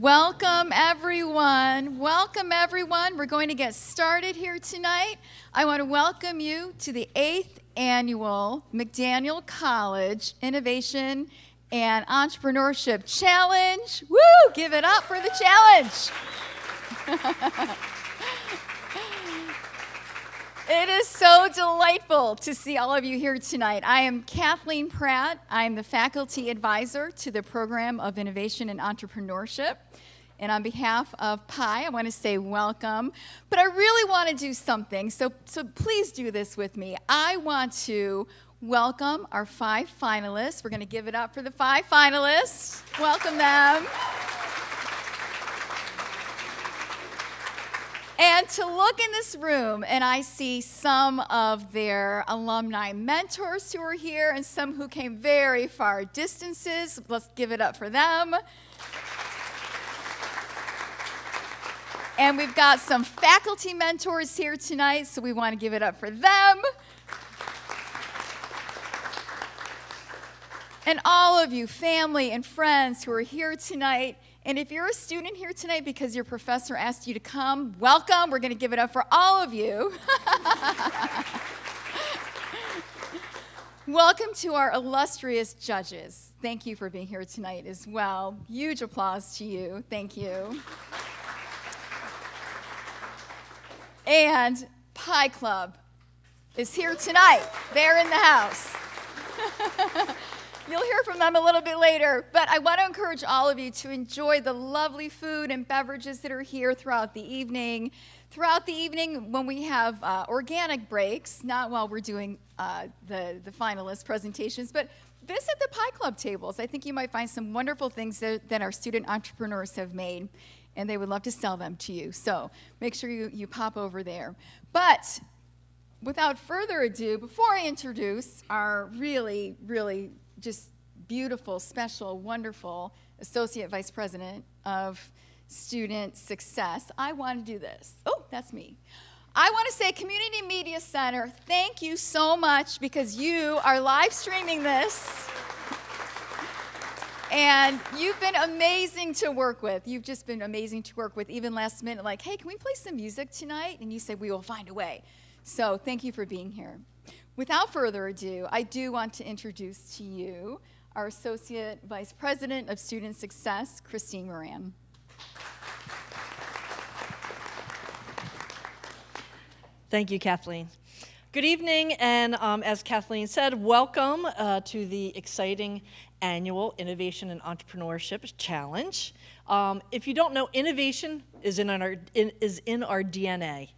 Welcome, everyone. Welcome, everyone. We're going to get started here tonight. I want to welcome you to the 8th Annual McDaniel College Innovation and Entrepreneurship Challenge. Woo! Give it up for the challenge. It is so delightful to see all of you here tonight. I am Kathleen Pratt. I'm the faculty advisor to the Program of Innovation and Entrepreneurship. And on behalf of PI, I want to say welcome. But I really want to do something, so please do this with me. I want to welcome our 5 finalists. We're going to give it up for the 5 finalists. Welcome them. And to look in this room, and I see some of their alumni mentors who are here and some who came very far distances. Let's give it up for them. And we've got some faculty mentors here tonight, so we want to give it up for them. And all of you, family and friends who are here tonight. And if you're a student here tonight because your professor asked you to come, welcome. We're going to give it up for all of you. Welcome to our illustrious judges. Thank you for being here tonight as well. Huge applause to you. Thank you. And Pie Club is here tonight. They're in the house. You'll hear from them a little bit later, but I want to encourage all of you to enjoy the lovely food and beverages that are here throughout the evening. Throughout the evening when we have organic breaks, not while we're doing the finalist presentations, but visit the Pie Club tables. I think you might find some wonderful things that our student entrepreneurs have made, and they would love to sell them to you. So make sure you pop over there. But without further ado, before I introduce our really, really just beautiful, special, wonderful Associate Vice President of Student Success, I want to do this. Oh, that's me. I want to say Community Media Center, thank you so much because you are live streaming this. And you've been amazing to work with. You've just been amazing to work with, even last minute, like, hey, can we play some music tonight? And you say, we will find a way. So thank you for being here. Without further ado, I do want to introduce to you our Associate Vice President of Student Success, Christine Moran. Thank you, Kathleen. Good evening, and as Kathleen said, welcome to the exciting annual Innovation and Entrepreneurship Challenge. If you don't know, innovation is in our DNA.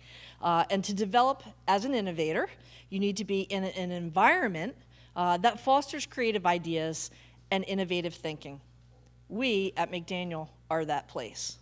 And to develop as an innovator, you need to be in an environment that fosters creative ideas and innovative thinking. We at McDaniel are that place.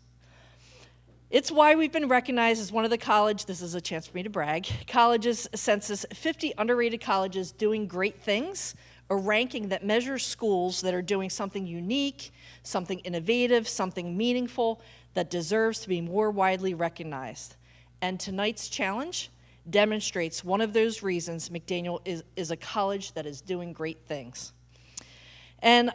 It's why we've been recognized as one of the college, this is a chance for me to brag, college's census 50 underrated colleges doing great things, a ranking that measures schools that are doing something unique, something innovative, something meaningful that deserves to be more widely recognized. And tonight's challenge demonstrates one of those reasons McDaniel is a college that is doing great things. And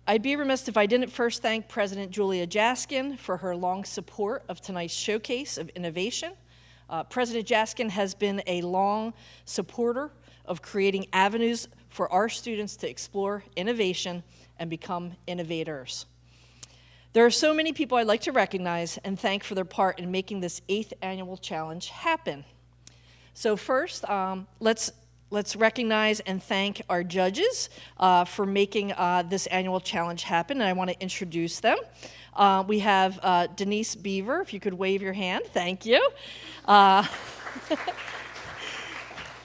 I'd be remiss if I didn't first thank President Julia Jaskin for her long support of tonight's showcase of innovation. President Jaskin has been a long supporter of creating avenues for our students to explore innovation and become innovators. There are so many people I'd like to recognize and thank for their part in making this 8th annual challenge happen. So first, let's recognize and thank our judges for making this annual challenge happen, and I want to introduce them. We have Denise Beaver, if you could wave your hand, thank you.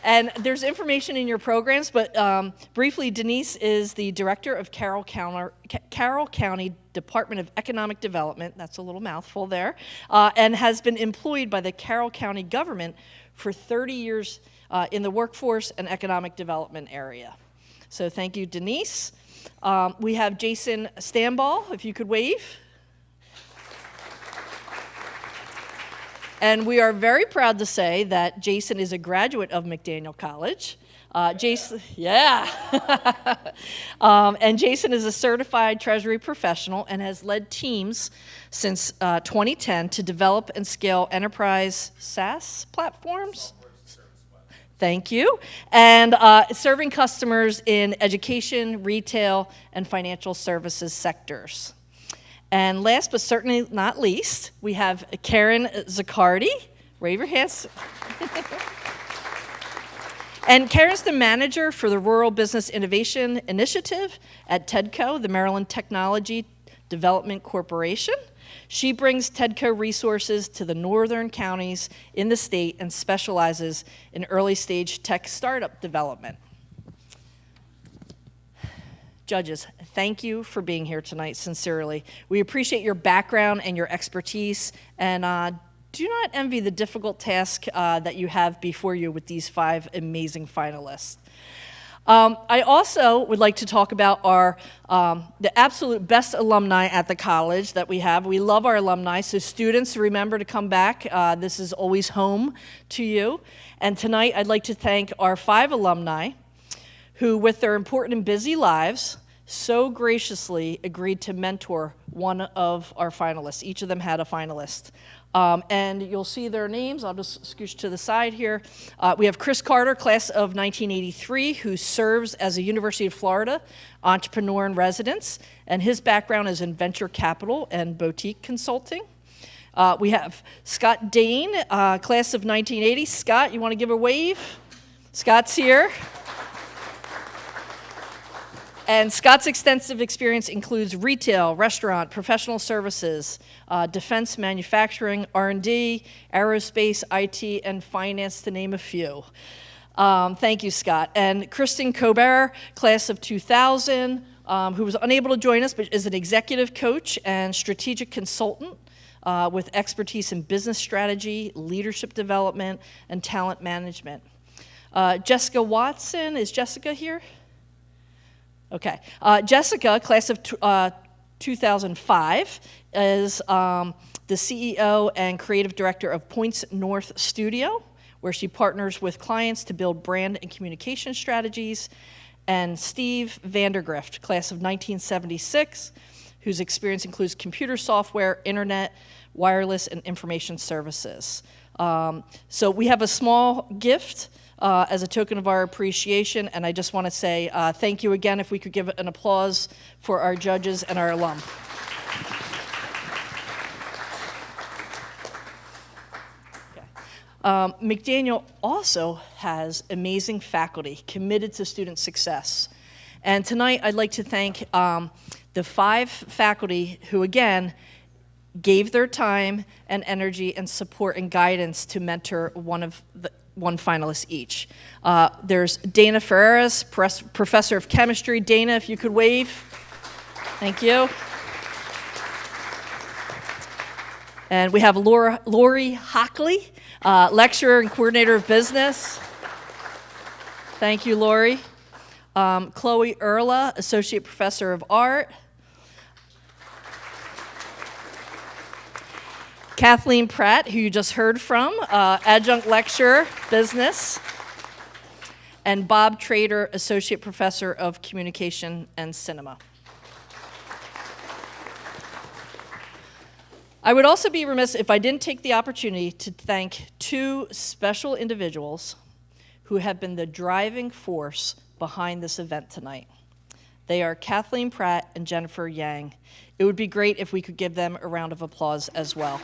And there's information in your programs, but briefly, Denise is the director of Carroll County Department of Economic Development, that's a little mouthful there, and has been employed by the Carroll County government for 30 years in the workforce and economic development area. So thank you, Denise. We have Jason Stamball, if you could wave. And we are very proud to say that Jason is a graduate of McDaniel College. Jason, yeah. And Jason is a certified treasury professional and has led teams since 2010 to develop and scale enterprise SaaS platforms. Thank you. And serving customers in education, retail, and financial services sectors. And last but certainly not least, we have Karen Zaccardi. Wave your hands. And Karen's the manager for the Rural Business Innovation Initiative at TEDCO, the Maryland Technology Development Corporation. She brings TEDCO resources to the northern counties in the state and specializes in early stage tech startup development. Judges, thank you for being here tonight, sincerely. We appreciate your background and your expertise, and do not envy the difficult task that you have before you with these 5 amazing finalists. I also would like to talk about the absolute best alumni at the college that we have. We love our alumni, so students, remember to come back. This is always home to you. And tonight, I'd like to thank our 5 alumni who, with their important and busy lives, so graciously agreed to mentor one of our finalists. Each of them had a finalist. And you'll see their names. I'll just scooch to the side here. We have Chris Carter, class of 1983, who serves as a University of Florida entrepreneur in residence, and his background is in venture capital and boutique consulting. We have Scott Dane, class of 1980. Scott, you want to give a wave? Scott's here. And Scott's extensive experience includes retail, restaurant, professional services, defense manufacturing, R&D, aerospace, IT, and finance, to name a few. Thank you, Scott. And Kristen Kober, class of 2000, who was unable to join us, but is an executive coach and strategic consultant with expertise in business strategy, leadership development, and talent management. Jessica Watson, is Jessica here? Okay. Jessica, class of 2005, is the CEO and creative director of Points North Studio, where she partners with clients to build brand and communication strategies. And Steve Vandergrift, class of 1976, whose experience includes computer software, internet, wireless, and information services. So we have a small gift as a token of our appreciation, and I just want to say thank you again. If we could give an applause for our judges and our alum. Okay. McDaniel also has amazing faculty committed to student success. And tonight I'd like to thank the 5 faculty who, again, gave their time and energy and support and guidance to mentor one finalist each. There's Dana Ferreras, professor of chemistry. Dana, if you could wave. Thank you. And we have Lori Hockley, lecturer and coordinator of business. Thank you, Lori. Chloe Erla, associate professor of art. Kathleen Pratt, who you just heard from, adjunct lecturer, business. And Bob Trader, associate professor of communication and cinema. I would also be remiss if I didn't take the opportunity to thank 2 special individuals who have been the driving force behind this event tonight. They are Kathleen Pratt and Jennifer Yang. It would be great if we could give them a round of applause as well.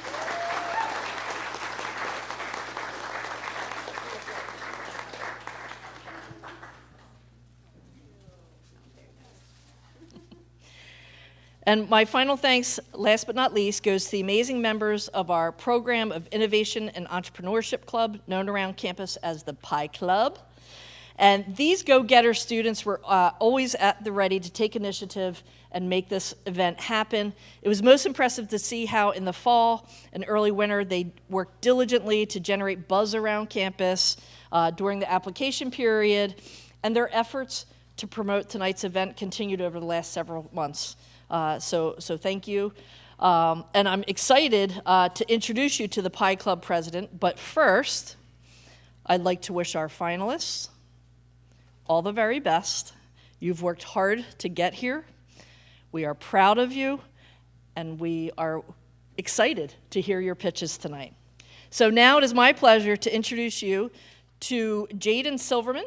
And my final thanks, last but not least, goes to the amazing members of our program of Innovation and Entrepreneurship Club, known around campus as the Pi Club. And these go-getter students were always at the ready to take initiative and make this event happen. It was most impressive to see how in the fall and early winter they worked diligently to generate buzz around campus during the application period, and their efforts to promote tonight's event continued over the last several months. So thank you. And I'm excited to introduce you to the Pi Club president, but first, I'd like to wish our finalists all the very best. You've worked hard to get here. We are proud of you, and we are excited to hear your pitches tonight. So now it is my pleasure to introduce you to Jaden Silverman,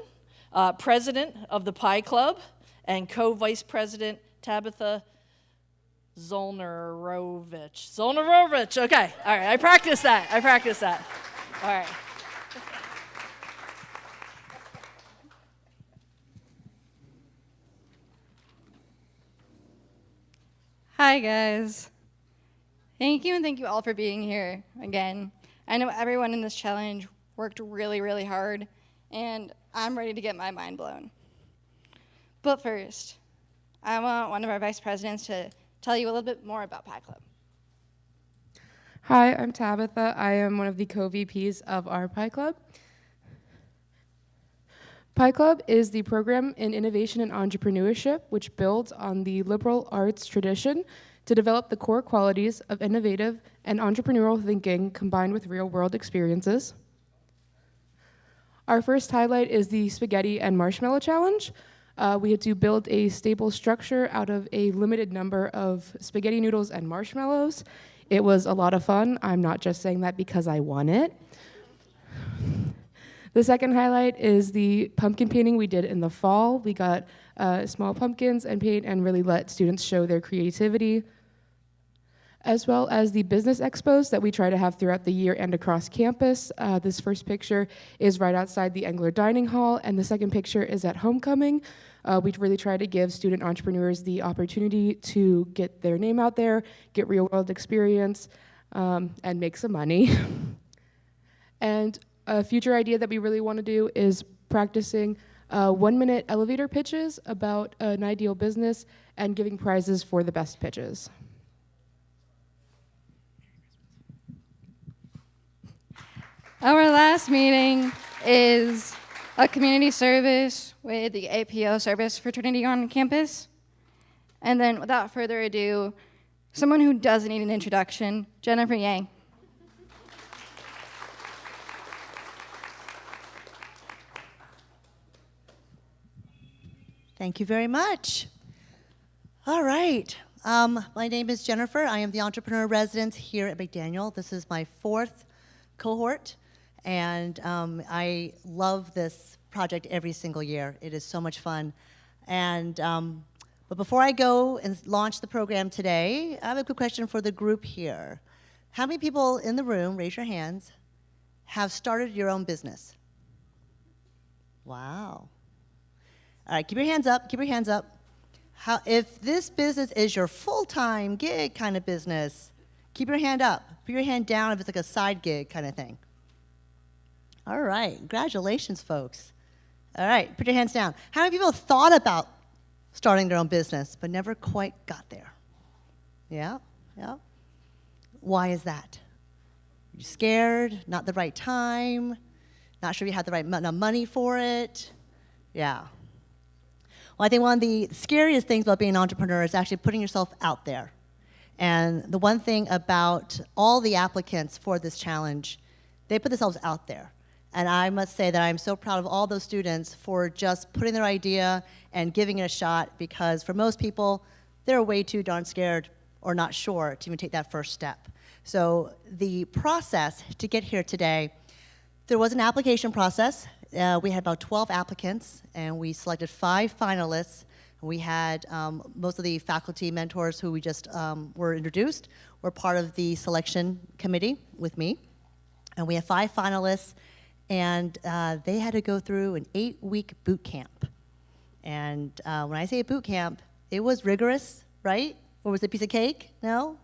President of the Pie Club, and Co-Vice President Tabitha Zolnarovich. Okay, all right, I practiced that. All right. Hi, guys. Thank you, and thank you all for being here again. I know everyone in this challenge worked really, really hard, and I'm ready to get my mind blown. But first, I want one of our vice presidents to tell you a little bit more about Pie Club. Hi, I'm Tabitha. I am one of the co-VPs of our Pie Club. Pie Club is the program in innovation and entrepreneurship, which builds on the liberal arts tradition to develop the core qualities of innovative and entrepreneurial thinking combined with real-world experiences. Our first highlight is the Spaghetti and Marshmallow Challenge. We had to build a stable structure out of a limited number of spaghetti noodles and marshmallows. It was a lot of fun. I'm not just saying that because I won it. The second highlight is the pumpkin painting we did in the fall. We got small pumpkins and paint and really let students show their creativity, as well as the business expos that we try to have throughout the year and across campus. This first picture is right outside the Engler Dining Hall, and the second picture is at homecoming. We really try to give student entrepreneurs the opportunity to get their name out there, get real-world experience, and make some money. And a future idea that we really want to do is practicing 1-minute elevator pitches about an ideal business and giving prizes for the best pitches. Our last meeting is a community service with the APO service fraternity on campus. And then without further ado, someone who doesn't need an introduction, Jennifer Yang. Thank you very much. All right. My name is Jennifer. I am the entrepreneur resident here at McDaniel. This is my 4th cohort, and I love this project every single year. It is so much fun. And but before I go and launch the program today, I have a quick question for the group here. How many people in the room, raise your hands, have started your own business? Wow. All right, keep your hands up, keep your hands up. If this business is your full-time gig kind of business, keep your hand up. Put your hand down if it's like a side gig kind of thing. All right, congratulations, folks. All right, put your hands down. How many people thought about starting their own business but never quite got there? Yeah, yeah. Why is that? You're scared, not the right time, not sure you have the right enough money for it? Yeah. Well, I think one of the scariest things about being an entrepreneur is actually putting yourself out there. And the one thing about all the applicants for this challenge, they put themselves out there. And I must say that I'm so proud of all those students for just putting their idea and giving it a shot, because for most people, they're way too darn scared or not sure to even take that first step. So the process to get here today, there was an application process. We had about 12 applicants, and we selected 5 finalists. We had most of the faculty mentors who we just were introduced were part of the selection committee with me. And we had 5 finalists, and they had to go through an 8-week boot camp. And when I say a boot camp, it was rigorous, right? Or was it a piece of cake? No?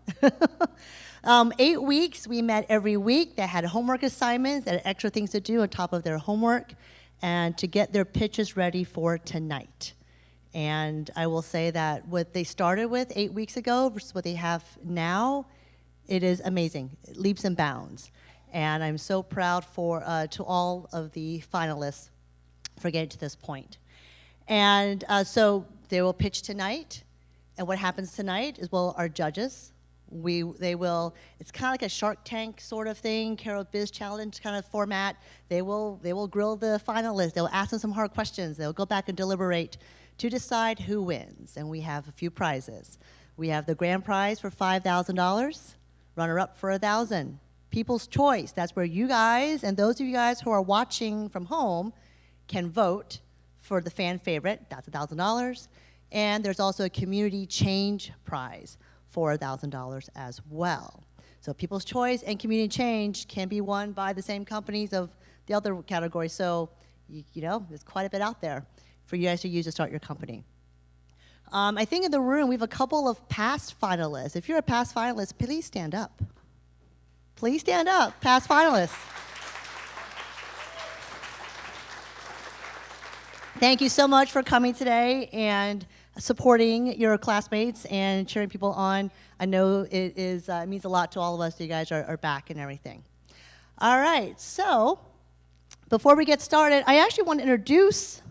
8 weeks, we met every week. They had homework assignments, they had extra things to do on top of their homework, and to get their pitches ready for tonight. And I will say that what they started with 8 weeks ago versus what they have now, it is amazing, leaps and bounds. And I'm so proud to all of the finalists for getting to this point. And so they will pitch tonight. And what happens tonight is, well, our judges It's kind of like a Shark Tank sort of thing, Carol Biz Challenge kind of format. They will grill the finalists. They'll ask them some hard questions. They'll go back and deliberate to decide who wins. And we have a few prizes. We have the grand prize for $5,000, runner-up for $1,000. People's Choice, that's where you guys and those of you guys who are watching from home can vote for the fan favorite. That's $1,000. And there's also a Community Change prize for $1,000 as well. So People's Choice and Community Change can be won by the same companies of the other categories. So, you know, there's quite a bit out there for you guys to use to start your company. I think in the room we have a couple of past finalists. If you're a past finalist, please stand up. Please stand up, past finalists. Thank you so much for coming today and supporting your classmates and cheering people on. I know it means a lot to all of us that you guys are back and everything. All right, so before we get started, I actually want to introduce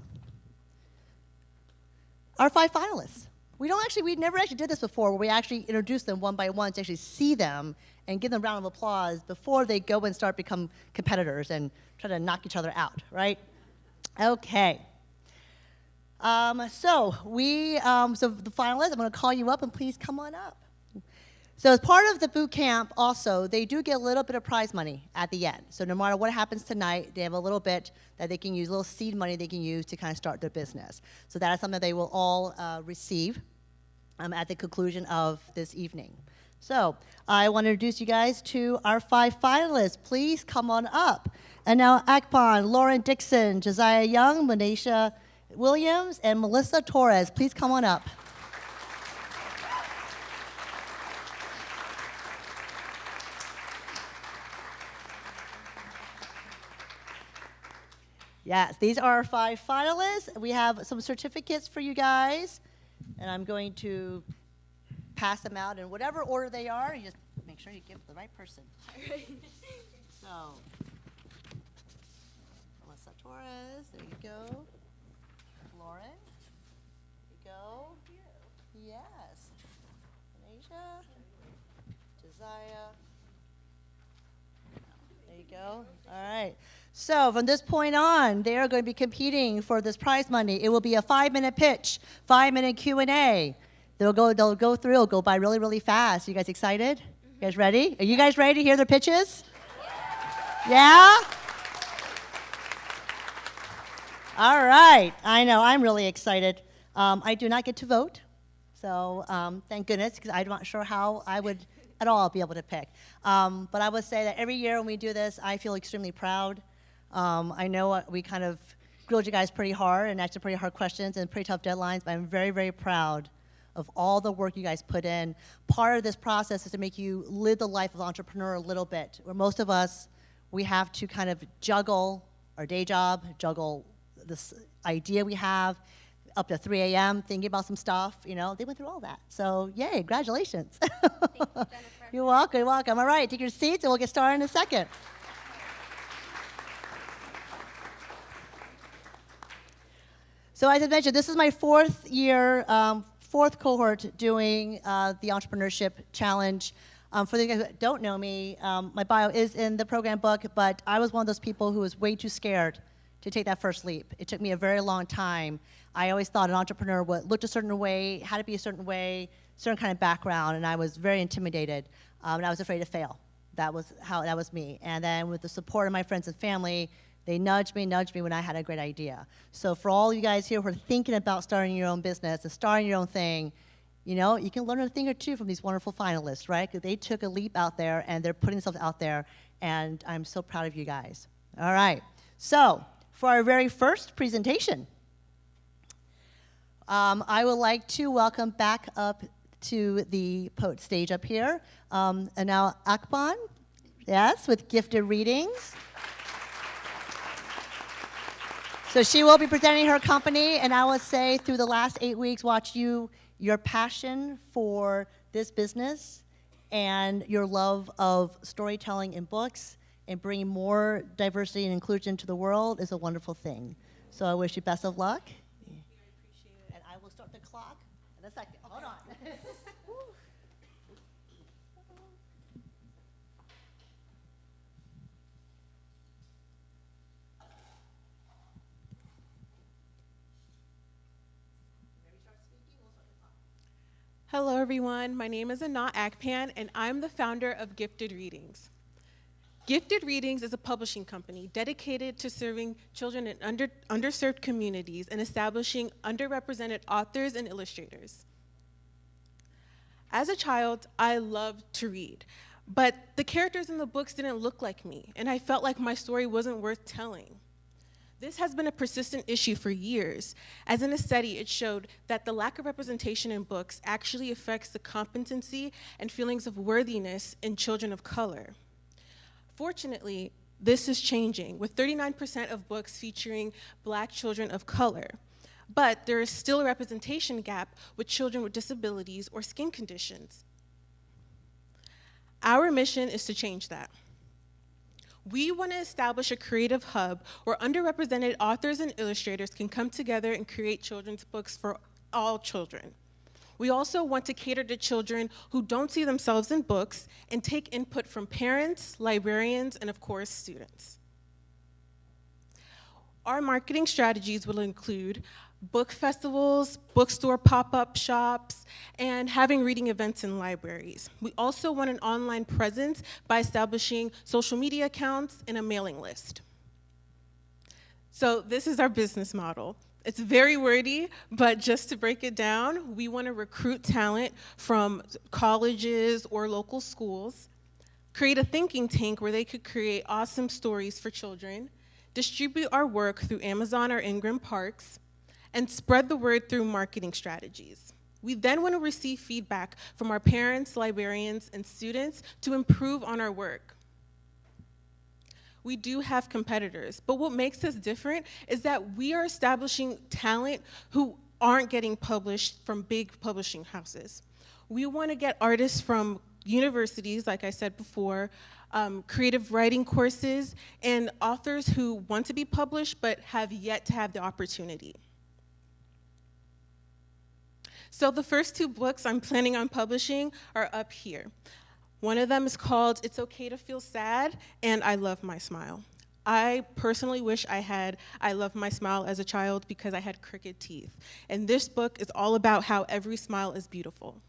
our 5 finalists. We never actually did this before, where we actually introduce them one by one to actually see them and give them a round of applause before they go and start become competitors and try to knock each other out, right? Okay. So the finalists, I'm going to call you up, and please come on up. So as part of the boot camp, also, they do get a little bit of prize money at the end. So no matter what happens tonight, they have a little bit that they can use, a little seed money they can use to kind of start their business. So that is something they will all receive at the conclusion of this evening. So I want to introduce you guys to our 5 finalists. Please come on up. And now Akpan, Lauren Dixon, Josiah Young, Manisha Williams, and Melissa Torres. Please come on up. Yes, these are our 5 finalists. We have some certificates for you guys, and I'm going to pass them out in whatever order they are. You just make sure you give it to the right person. So, Melissa Torres, there you go. Lauren, there you go. Yes. Asia, Josiah. There you go. All right. So from this point on, they are going to be competing for this prize money. It will be a 5-minute pitch, 5-minute Q&A. They'll go through. It'll go by really, really fast. You guys excited? You guys ready? Are you guys ready to hear their pitches? Yeah? All right. I know. I'm really excited. I do not get to vote, so thank goodness, because I'm not sure how I would at all be able to pick. But I would say that every year when we do this, I feel extremely proud. I know we kind of grilled you guys pretty hard and asked you pretty hard questions and pretty tough deadlines, but I'm very, very proud of all the work you guys put in. Part of this process is to make you live the life of an entrepreneur a little bit, where most of us, we have to kind of juggle our day job, juggle this idea we have, up to 3 a.m. thinking about some stuff. You know, they went through all that. So, yay, congratulations. Thank you, Jennifer. You're welcome, you're welcome. All right, take your seats and we'll get started in a second. So as I mentioned, this is my 4th year, 4th cohort doing the Entrepreneurship Challenge. For the guys who don't know me, my bio is in the program book, but I was one of those people who was way too scared to take that first leap. It took me a very long time. I always thought an entrepreneur looked a certain way, had to be a certain way, certain kind of background, and I was very intimidated, and I was afraid to fail. That was me. And then with the support of my friends and family, they nudged me when I had a great idea. So for all you guys here who are thinking about starting your own business and starting your own thing, you know, you can learn a thing or two from these wonderful finalists, right? Because they took a leap out there and they're putting themselves out there, and I'm so proud of you guys. All right, so for our very first presentation, I would like to welcome back up to the stage up here, and now Akpan, yes, with gifted readings. So she will be presenting her company, and I would say through the last 8 weeks, watch your passion for this business and your love of storytelling in books and bringing more diversity and inclusion to the world is a wonderful thing. So I wish you best of luck. Thank you, I appreciate it. And I will start the clock in a second. Hold on. Hello, everyone. My name is Anat Akpan, and I'm the founder of Gifted Readings. Gifted Readings is a publishing company dedicated to serving children in underserved communities and establishing underrepresented authors and illustrators. As a child, I loved to read, but the characters in the books didn't look like me, and I felt like my story wasn't worth telling. This has been a persistent issue for years, as in a study it showed that the lack of representation in books actually affects the competency and feelings of worthiness in children of color. Fortunately, this is changing, with 39% of books featuring Black children of color. But there is still a representation gap with children with disabilities or skin conditions. Our mission is to change that. We want to establish a creative hub where underrepresented authors and illustrators can come together and create children's books for all children. We also want to cater to children who don't see themselves in books and take input from parents, librarians, and of course, students. Our marketing strategies will include book festivals, bookstore pop-up shops, and having reading events in libraries. We also want an online presence by establishing social media accounts and a mailing list. So this is our business model. It's very wordy, but just to break it down, we want to recruit talent from colleges or local schools, create a thinking tank where they could create awesome stories for children, distribute our work through Amazon or Ingram Parks, and spread the word through marketing strategies. We then want to receive feedback from our parents, librarians, and students to improve on our work. We do have competitors, but what makes us different is that we are establishing talent who aren't getting published from big publishing houses. We want to get artists from universities, like I said before, creative writing courses, and authors who want to be published but have yet to have the opportunity. So the first two books I'm planning on publishing are up here. One of them is called It's Okay to Feel Sad, and I Love My Smile. I personally wish I had I Love My Smile as a child because I had crooked teeth. And this book is all about how every smile is beautiful.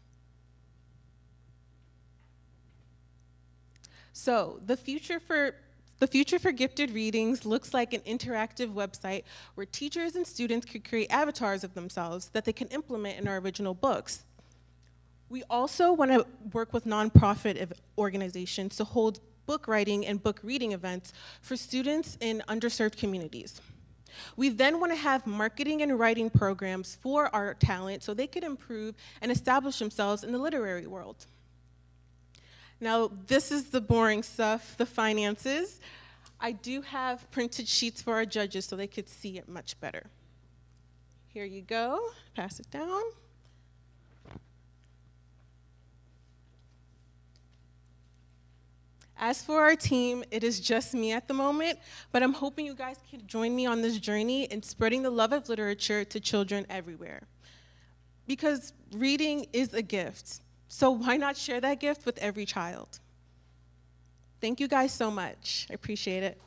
So the future for Gifted Readings looks like an interactive website where teachers and students could create avatars of themselves that they can implement in our original books. We also want to work with nonprofit organizations to hold book writing and book reading events for students in underserved communities. We then want to have marketing and writing programs for our talent so they could improve and establish themselves in the literary world. Now, this is the boring stuff, the finances. I do have printed sheets for our judges so they could see it much better. Here you go, pass it down. As for our team, it is just me at the moment, but I'm hoping you guys can join me on this journey in spreading the love of literature to children everywhere. Because reading is a gift. So why not share that gift with every child? Thank you guys so much. I appreciate it.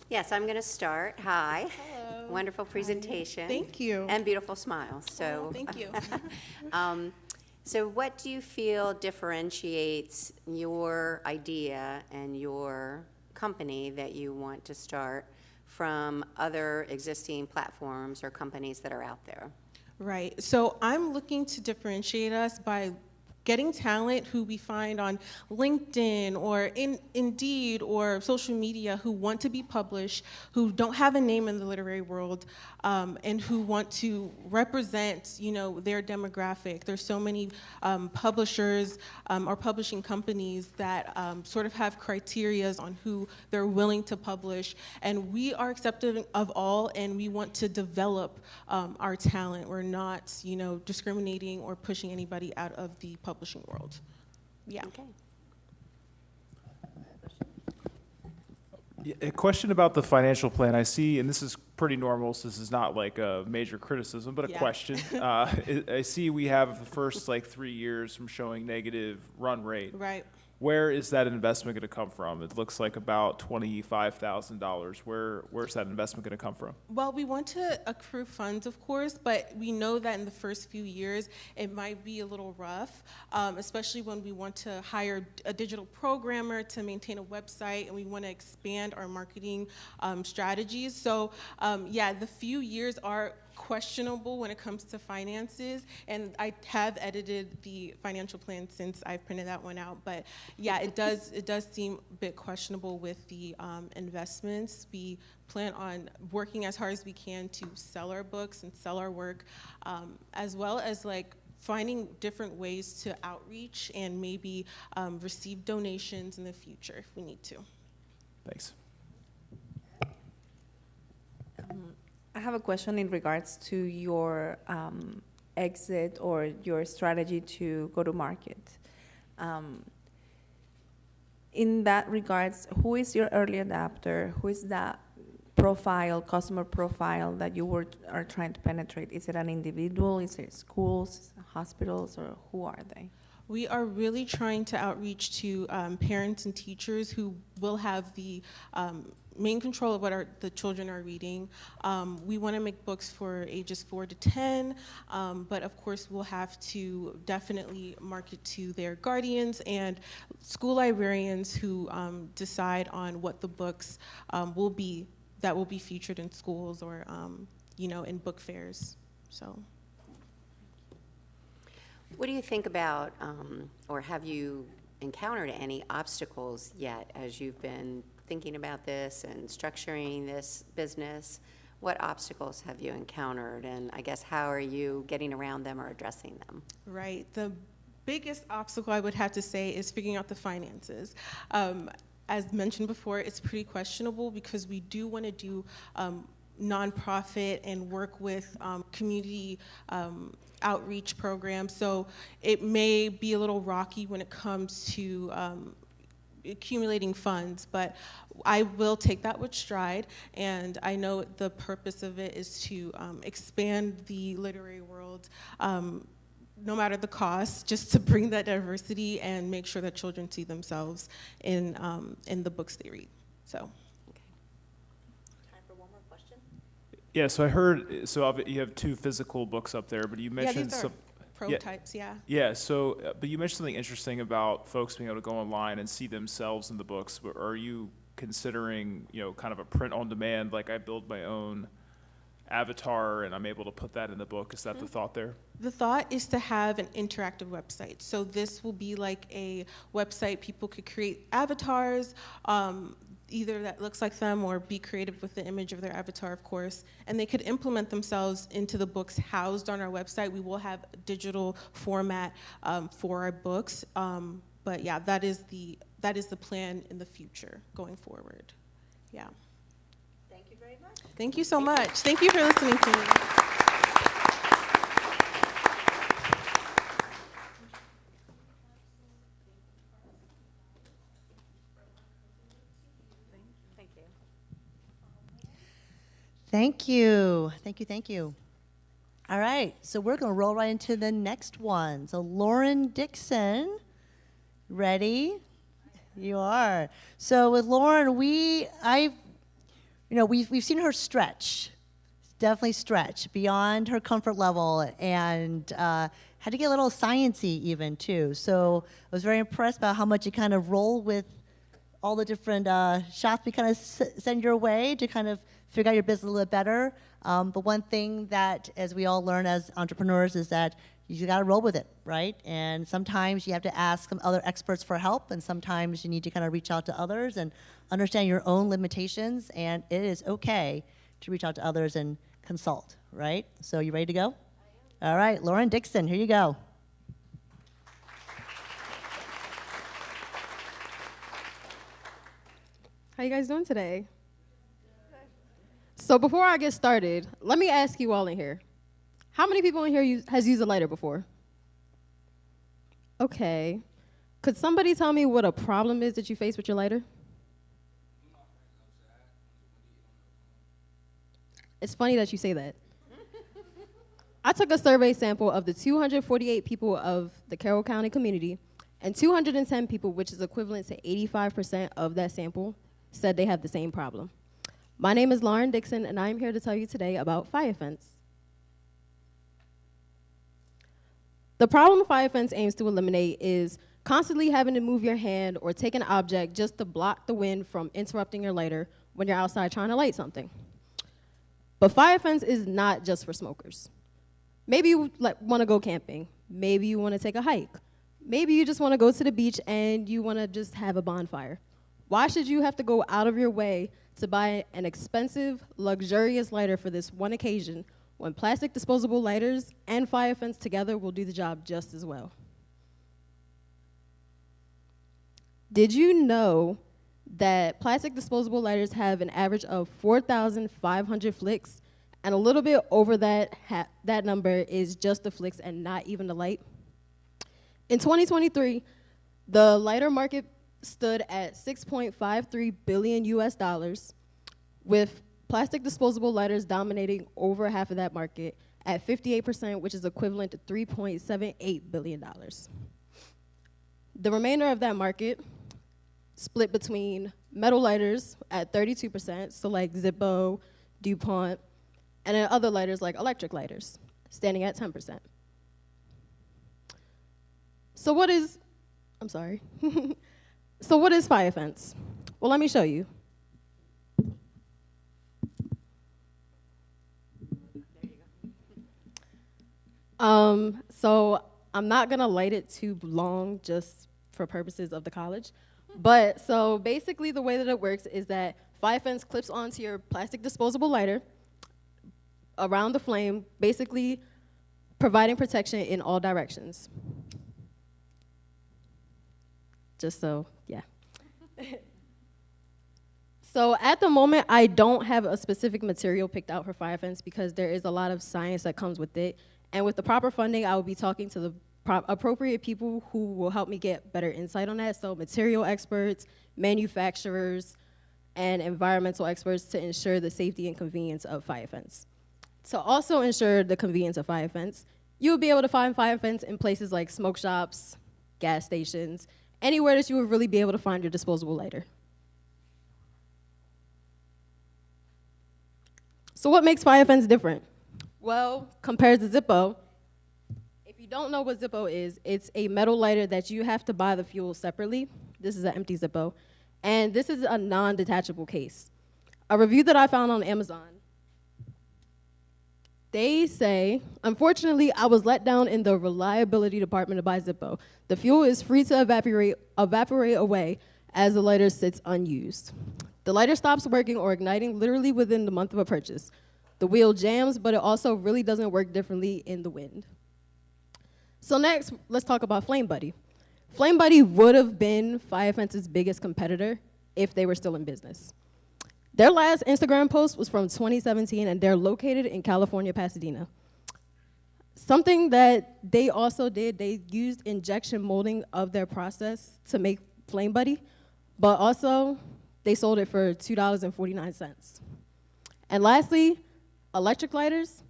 Yes, I'm going to start. Hi. Hello. Wonderful presentation. Thank you. And beautiful smile. So, Oh, thank you. So what do you feel differentiates your idea and your company that you want to start from other existing platforms or companies that are out there? Right. So I'm looking to differentiate us by getting talent who we find on LinkedIn or Indeed or social media who want to be published, who don't have a name in the literary world, and who want to represent, their demographic. There's so many publishers or publishing companies that sort of have criterias on who they're willing to publish, and we are accepting of all, and we want to develop our talent. We're not, discriminating or pushing anybody out of the publishing world. Yeah. Okay. A question about the financial plan. I see, and this is pretty normal, so this is not like a major criticism, but a question. I see we have the first 3 years from showing negative run rate. Right. Where is that investment going to come from? It looks like about $25,000. Where's that investment going to come from? Well, we want to accrue funds, of course, but we know that in the first few years, it might be a little rough, especially when we want to hire a digital programmer to maintain a website, and we want to expand our marketing strategies. So, yeah, the few years are questionable when it comes to finances, and I have edited the financial plan since I've printed that one out, but yeah, it does seem a bit questionable with the investments. We plan on working as hard as we can to sell our books and sell our work, as well as like finding different ways to outreach and maybe receive donations in the future if we need to. Thanks. I have a question in regards to your exit or your strategy to go to market. In that regards, who is your early adopter? Who is that profile, customer profile that you are trying to penetrate? Is it an individual? Is it schools, hospitals, or who are they? We are really trying to outreach to parents and teachers who will have the main control of what the children are reading. We want to make books for ages 4 to 10, but of course we'll have to definitely market to their guardians and school librarians who decide on what the books will be featured in schools or in book fairs. So. What do you think about, or have you encountered any obstacles yet as you've been thinking about this and structuring this business? What obstacles have you encountered, and I guess how are you getting around them or addressing them? Right. The biggest obstacle I would have to say is figuring out the finances. As mentioned before, it's pretty questionable because we do want to do nonprofit and work with community outreach programs. So it may be a little rocky when it comes to accumulating funds, but I will take that with stride, and I know the purpose of it is to expand the literary world, no matter the cost, just to bring that diversity and make sure that children see themselves in the books they read. So. Yeah, so I heard, you have 2 physical books up there, but you mentioned these are some prototypes, yeah. Yeah, so, but you mentioned something interesting about folks being able to go online and see themselves in the books. Are you considering, kind of a print on demand, like I build my own avatar and I'm able to put that in the book? Is that the thought there? The thought is to have an interactive website. So this will be like a website people could create avatars, either that looks like them or be creative with the image of their avatar, of course, and they could implement themselves into the books housed on our website. We will have a digital format for our books, but yeah, that is the plan in the future going forward. Yeah. Thank you very much. Thank you so much. Thank you for listening to me. Thank you. Thank you. Thank you. All right. So we're going to roll right into the next one. So Lauren Dixon, ready? You are. So with Lauren, we've seen her stretch, definitely stretch beyond her comfort level, and had to get a little sciencey even too. So I was very impressed about how much you kind of roll with all the different shots we kind of send your way to kind of figure out your business a little bit better. But one thing that, as we all learn as entrepreneurs, is that you got to roll with it, right? And sometimes you have to ask some other experts for help, and sometimes you need to kind of reach out to others and understand your own limitations, and it is okay to reach out to others and consult, right? So you ready to go? All right, Lauren Dixon, here you go. How you guys doing today? So before I get started, let me ask you all in here. How many people in here has used a lighter before? Okay. Could somebody tell me what a problem is that you face with your lighter? It's funny that you say that. I took a survey sample of the 248 people of the Carroll County community, And 210 people, which is equivalent to 85% of that sample, said they have the same problem. My name is Lauren Dixon, and I'm here to tell you today about FyFence. The problem FyFence aims to eliminate is constantly having to move your hand or take an object just to block the wind from interrupting your lighter when you're outside trying to light something. But FyFence is not just for smokers. Maybe you want to go camping. Maybe you want to take a hike. Maybe you just want to go to the beach and you want to just have a bonfire. Why should you have to go out of your way to buy an expensive, luxurious lighter for this one occasion when plastic disposable lighters and FyFence together will do the job just as well? Did you know that plastic disposable lighters have an average of 4,500 flicks, and a little bit over that number is just the flicks and not even the light? In 2023, the lighter market stood at $6.53 billion US, with plastic disposable lighters dominating over half of that market at 58%, which is equivalent to $3.78 billion. The remainder of that market split between metal lighters at 32%, so like Zippo, DuPont, and then other lighters like electric lighters, standing at 10%. So what is FyFence? Well, let me show you. So I'm not gonna light it too long just for purposes of the college. But so basically the way that it works is that FyFence clips onto your plastic disposable lighter around the flame, basically providing protection in all directions. Just so, yeah. So at the moment, I don't have a specific material picked out for FyFence because there is a lot of science that comes with it. And with the proper funding, I will be talking to the appropriate people who will help me get better insight on that. So material experts, manufacturers, and environmental experts to ensure the safety and convenience of FyFence. To also ensure the convenience of FyFence, you will be able to find FyFence in places like smoke shops, gas stations, anywhere that you would really be able to find your disposable lighter. So what makes FyFence different? Well, compared to Zippo, if you don't know what Zippo is, it's a metal lighter that you have to buy the fuel separately. This is an empty Zippo. And this is a non-detachable case. A review that I found on Amazon, they say, unfortunately, I was let down in the reliability department to buy Zippo. The fuel is free to evaporate away as the lighter sits unused. The lighter stops working or igniting literally within the month of a purchase. The wheel jams, but it also really doesn't work differently in the wind. So next, let's talk about Flame Buddy. Flame Buddy would have been FyFence's biggest competitor if they were still in business. Their last Instagram post was from 2017, and they're located in California, Pasadena. Something that they also did, they used injection molding of their process to make Flame Buddy, but also they sold it for $2.49. And lastly, electric lighters,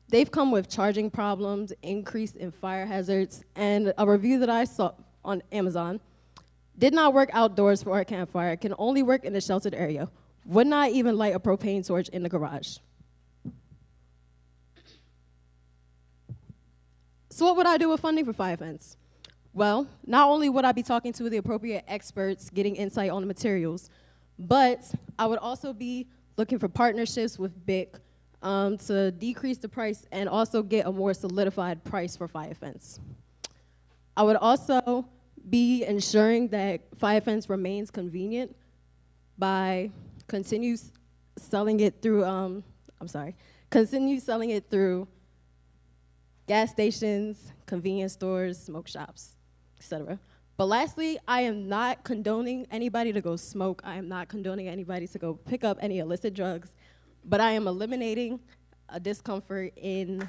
they've come with charging problems, increase in fire hazards, and a review that I saw on Amazon did not work outdoors for a campfire. It can only work in a sheltered area. Would not even light a propane torch in the garage. So what would I do with funding for FyFence? Well, not only would I be talking to the appropriate experts, getting insight on the materials, but I would also be looking for partnerships with BIC to decrease the price and also get a more solidified price for FyFence. I would also be ensuring that FyFence remains convenient by continue selling it through gas stations, convenience stores, smoke shops, etc. But lastly, I am not condoning anybody to go smoke. I am not condoning anybody to go pick up any illicit drugs, but I am eliminating a discomfort in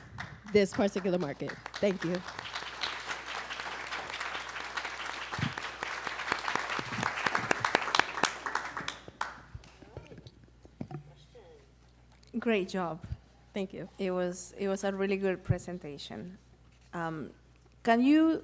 this particular market. Thank you. Great job. Thank you. It was a really good presentation. Can you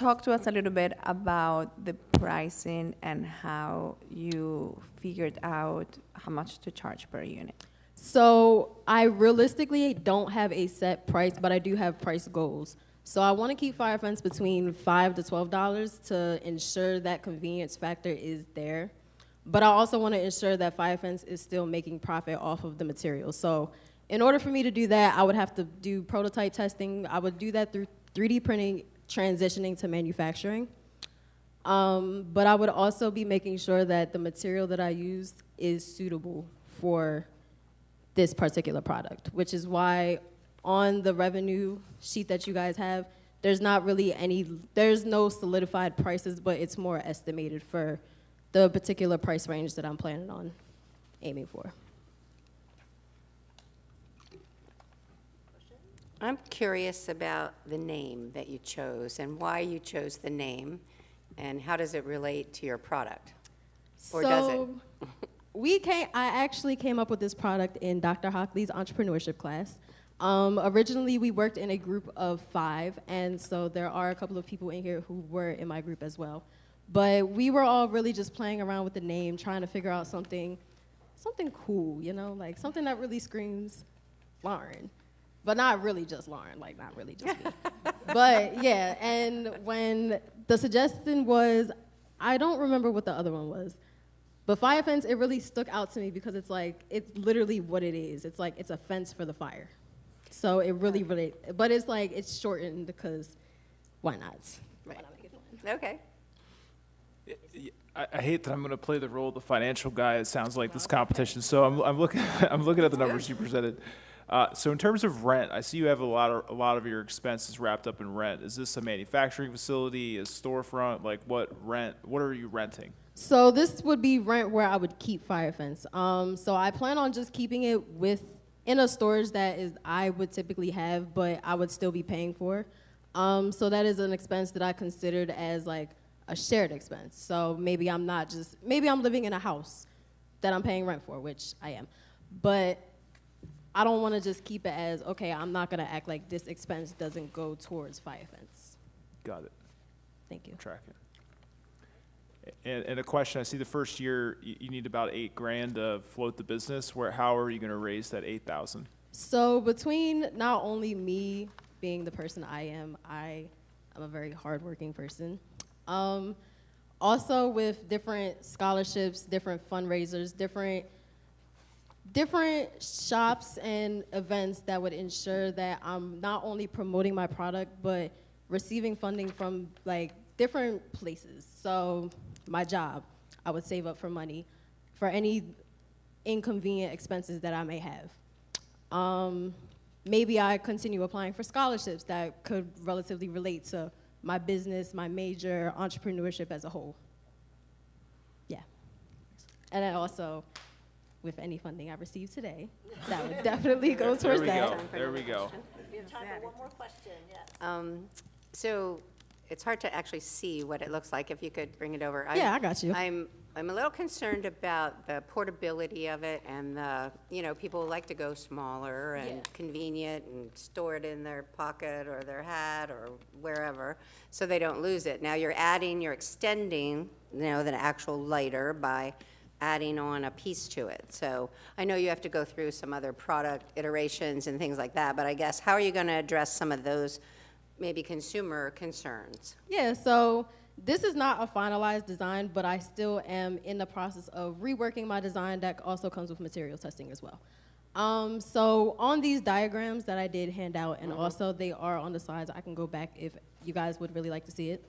talk to us a little bit about the pricing and how you figured out how much to charge per unit? So I realistically don't have a set price, but I do have price goals. So I want to keep FyFence between $5 to $12 to ensure that convenience factor is there. But I also want to ensure that FyFence is still making profit off of the material. So in order for me to do that, I would have to do prototype testing. I would do that through 3D printing, transitioning to manufacturing. But I would also be making sure that the material that I use is suitable for this particular product, which is why on the revenue sheet that you guys have, there's no solidified prices, but it's more estimated for the particular price range that I'm planning on aiming for. I'm curious about the name that you chose and why you chose the name, and how does it relate to your product? Or does it? I actually came up with this product in Dr. Hockley's entrepreneurship class. Originally, we worked in a group of 5, and so there are a couple of people in here who were in my group as well. But we were all really just playing around with the name, trying to figure out something cool, you know, like something that really screams Lauren. But not really just Lauren, like not really just me. But yeah, and when the suggestion was, I don't remember what the other one was, but FyFence, it really stuck out to me because it's literally what it is. It's like, it's a fence for the fire. So it really, but it's like, it's shortened because why not? Right. Why not make it fun? Okay. I hate that I'm going to play the role of the financial guy. It sounds like this competition. So I'm looking at the numbers you presented. So in terms of rent, I see you have a lot of your expenses wrapped up in rent. Is this a manufacturing facility, a storefront? Like what are you renting? So this would be rent where I would keep FyFence. So I plan on just keeping it in a storage that I would typically have, but I would still be paying for. So that is an expense that I considered as like a shared expense. So maybe I'm living in a house that I'm paying rent for, which I am. But I don't want to just keep it as, okay, I'm not going to act like this expense doesn't go towards FyFence. Got it. Thank you. Tracking. And a question, I see the first year you need about $8,000 to float the business. How are you going to raise that $8,000? So between not only me being the person I am a very hardworking person. Also with different scholarships, different fundraisers, different shops and events that would ensure that I'm not only promoting my product, but receiving funding from like different places. So my job, I would save up for money for any inconvenient expenses that I may have. Maybe I continue applying for scholarships that could relatively relate to my business, my major, entrepreneurship as a whole. Yeah. And then also, with any funding I receive today, that would definitely go towards that. There we go. We have time for one more question, yes. So it's hard to actually see what it looks like. If you could bring it over. Yeah, I got you. I'm a little concerned about the portability of it, and people like to go smaller and convenient and store it in their pocket or their hat or wherever, so they don't lose it. Now you're extending, the actual lighter by adding on a piece to it. So I know you have to go through some other product iterations and things like that, but I guess how are you going to address some of those maybe consumer concerns? Yeah, so this is not a finalized design, but I still am in the process of reworking my design that also comes with material testing as well. So on these diagrams that I did hand out, and also they are on the slides, I can go back if you guys would really like to see it.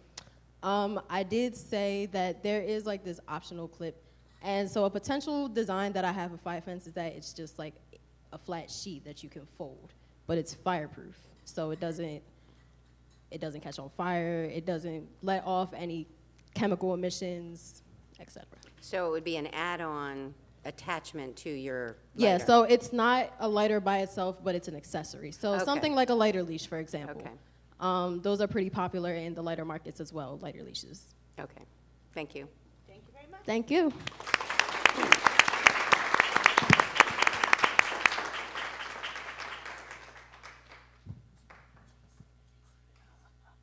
I did say that there is like this optional clip. And so a potential design that I have of FyFence is that it's just like a flat sheet that you can fold, but it's fireproof. So it doesn't catch on fire, it doesn't let off any chemical emissions, etc. So it would be an add-on attachment to your Yeah, lighter. so it's not a lighter by itself, but it's an accessory. So something like a lighter leash, for example. Okay. Those are pretty popular in the lighter markets as well, lighter leashes. Okay. Thank you. Thank you very much. Thank you.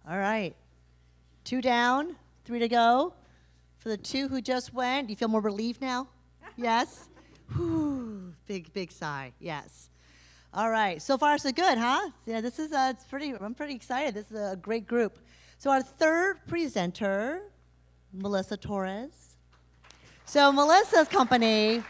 All right. 2 down, 3 to go. For the 2 who just went, do you feel more relieved now? Yes? Whew, big sigh, yes. All right, so far so good, huh? Yeah, this is, I'm pretty excited. This is a great group. So our third presenter, Melissa Torres. So Melissa's company,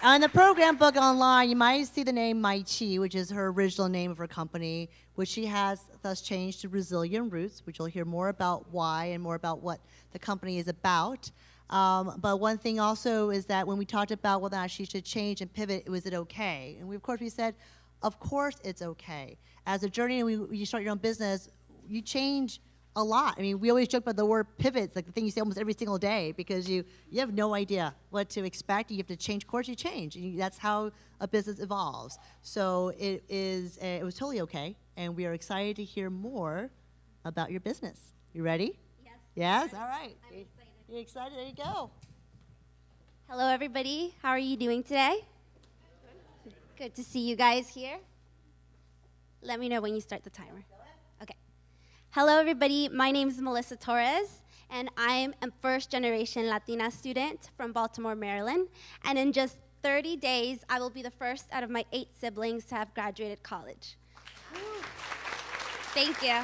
on the program book online, you might see the name MYCHI, which is her original name of her company, which she has thus changed to Resilient Roots, which you'll hear more about why and more about what the company is about. But one thing also is that when we talked about whether or not she should change and pivot, was it okay? And we, of course, we said, of course it's okay. As a journey, you start your own business, you change a lot. I mean, we always joke about the word pivots, like the thing you say almost every single day, because you have no idea what to expect. You have to change course, you change. That's how a business evolves. So it was totally okay, and we are excited to hear more about your business. You ready? Yes. Yes? All right. I'm excited. You're excited? There you go. Hello, everybody. How are you doing today? Good to see you guys here. Let me know when you start the timer. Okay. Hello, everybody. My name is Melissa Torres, and I'm a first-generation Latina student from Baltimore, Maryland. And in just 30 days, I will be the first out of my 8 siblings to have graduated college. Thank you.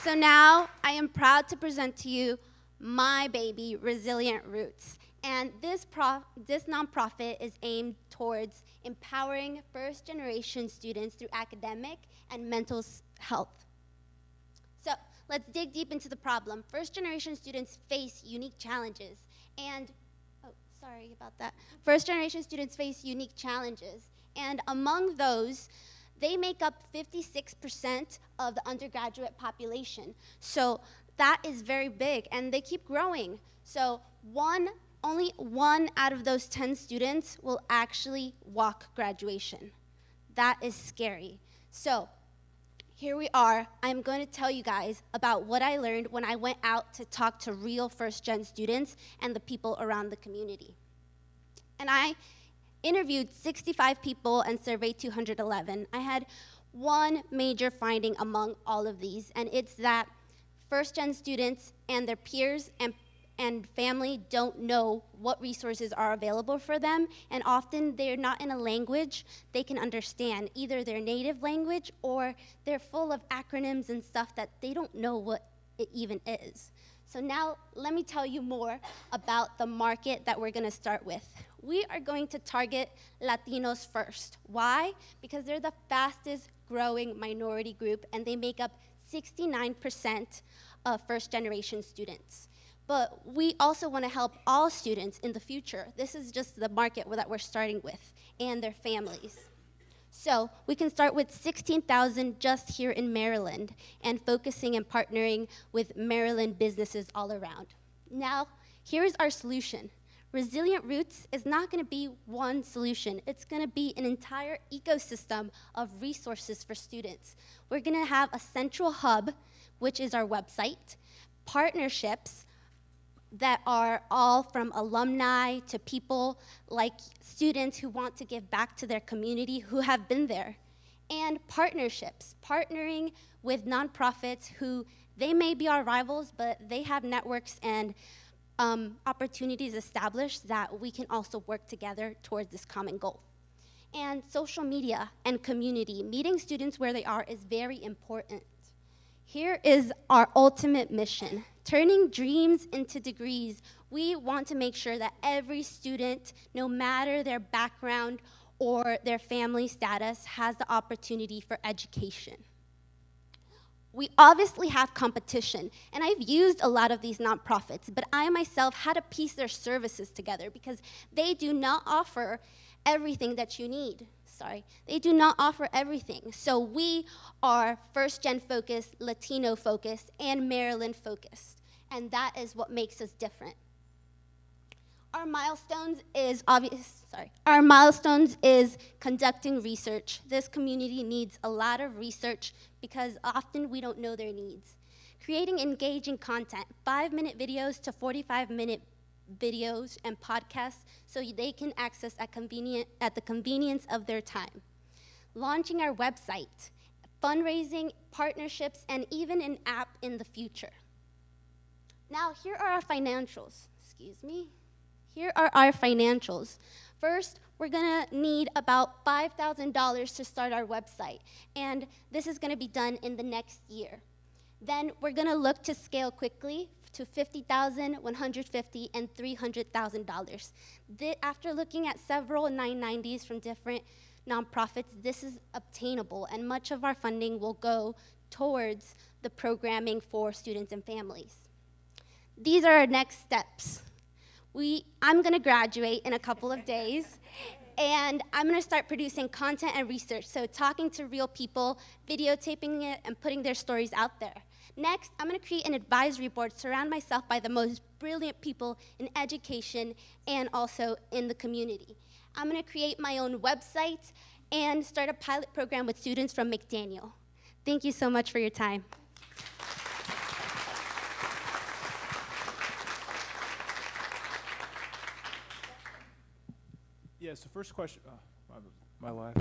So now I am proud to present to you my baby, Resilient Roots. And this nonprofit is aimed towards empowering first-generation students through academic and mental health. So let's dig deep into the problem. First-generation students face unique challenges. And, oh, sorry about that. First-generation students face unique challenges. And among those, they make up 56% of the undergraduate population. So that is very big, and they keep growing. So only 1 out of those 10 students will actually walk graduation. That is scary. So here we are. I'm going to tell you guys about what I learned when I went out to talk to real first-gen students and the people around the community. And I interviewed 65 people and surveyed 211. I had one major finding among all of these, and it's that first-gen students and their peers and family don't know what resources are available for them, and often they're not in a language they can understand, either their native language or they're full of acronyms and stuff that they don't know what it even is. So now let me tell you more about the market that we're gonna start with. We are going to target Latinos first. Why? Because they're the fastest growing minority group, and they make up 69% of first-generation students. But we also want to help all students in the future. This is just the market that we're starting with, and their families. So we can start with 16,000 just here in Maryland, and focusing and partnering with Maryland businesses all around. Now, here's our solution. Resilient Roots is not going to be one solution. It's going to be an entire ecosystem of resources for students. We're going to have a central hub, which is our website, partnerships that are all from alumni to people like students who want to give back to their community who have been there, and partnerships, partnering with nonprofits who they may be our rivals, but they have networks and opportunities established that we can also work together towards this common goal. And social media and community, meeting students where they are is very important. Here is our ultimate mission, turning dreams into degrees. We want to make sure that every student, no matter their background or their family status, has the opportunity for education. We obviously have competition, and I've used a lot of these nonprofits, but I myself had to piece their services together because they do not offer everything that you need. They do not offer everything. So we are first-gen focused, Latino focused, and Maryland focused, and that is what makes us different. Our milestones is conducting research. This community needs a lot of research because often we don't know their needs. Creating engaging content, 5-minute videos to 45-minute videos and podcasts so they can access at the convenience of their time. Launching our website, fundraising, partnerships, and even an app in the future. Now, here are our financials. Excuse me. Here are our financials. First, we're gonna need about $5,000 to start our website, and this is gonna be done in the next year. Then we're gonna look to scale quickly to $50,000, $150,000, and $300,000. After looking at several 990s from different nonprofits, this is obtainable, and much of our funding will go towards the programming for students and families. These are our next steps. I'm gonna graduate in a couple of days, and I'm gonna start producing content and research, so talking to real people, videotaping it, and putting their stories out there. Next, I'm gonna create an advisory board, surround myself by the most brilliant people in education and also in the community. I'm gonna create my own website and start a pilot program with students from McDaniel. Thank you so much for your time. Yeah, so first question, my live?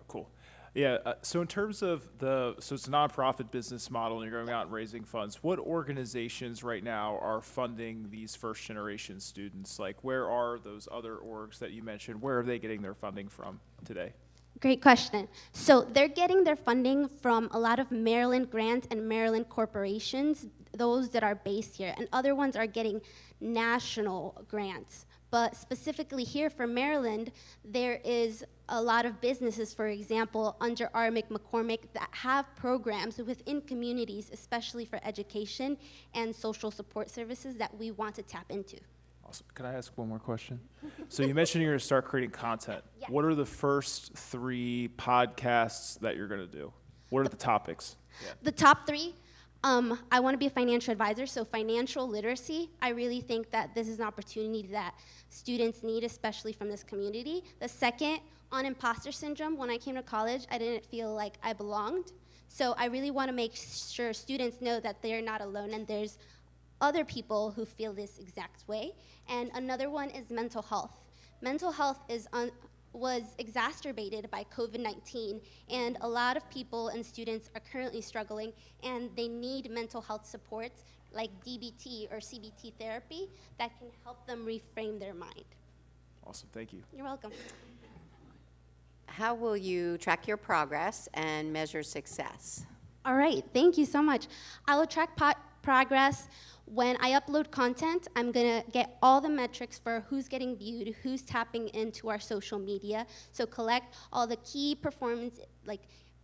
Cool. Yeah, so in terms of so it's a nonprofit business model and you're going out and raising funds, what organizations right now are funding these first generation students? Like where are those other orgs that you mentioned, where are they getting their funding from today? Great question. So they're getting their funding from a lot of Maryland grants and Maryland corporations, those that are based here, and other ones are getting national grants. But specifically here for Maryland, there is a lot of businesses, for example, under McCormick, that have programs within communities, especially for education and social support services that we want to tap into. Awesome. Can I ask one more question? So you mentioned you're going to start creating content. Yeah. What are the first 3 podcasts that you're going to do? What are the topics? Yeah. The top 3, I want to be a financial advisor, so financial literacy. I really think that this is an opportunity that students need, especially from this community. The second, on imposter syndrome. When I came to college, I didn't feel like I belonged. So I really want to make sure students know that they're not alone and there's other people who feel this exact way. And another one is mental health. Mental health was exacerbated by COVID-19, and a lot of people and students are currently struggling, and they need mental health supports like DBT or CBT therapy that can help them reframe their mind. Awesome, thank you. You're welcome. How will you track your progress and measure success? All right, thank you so much. I will track progress. When I upload content, I'm gonna get all the metrics for who's getting viewed, who's tapping into our social media. So collect all the key performance,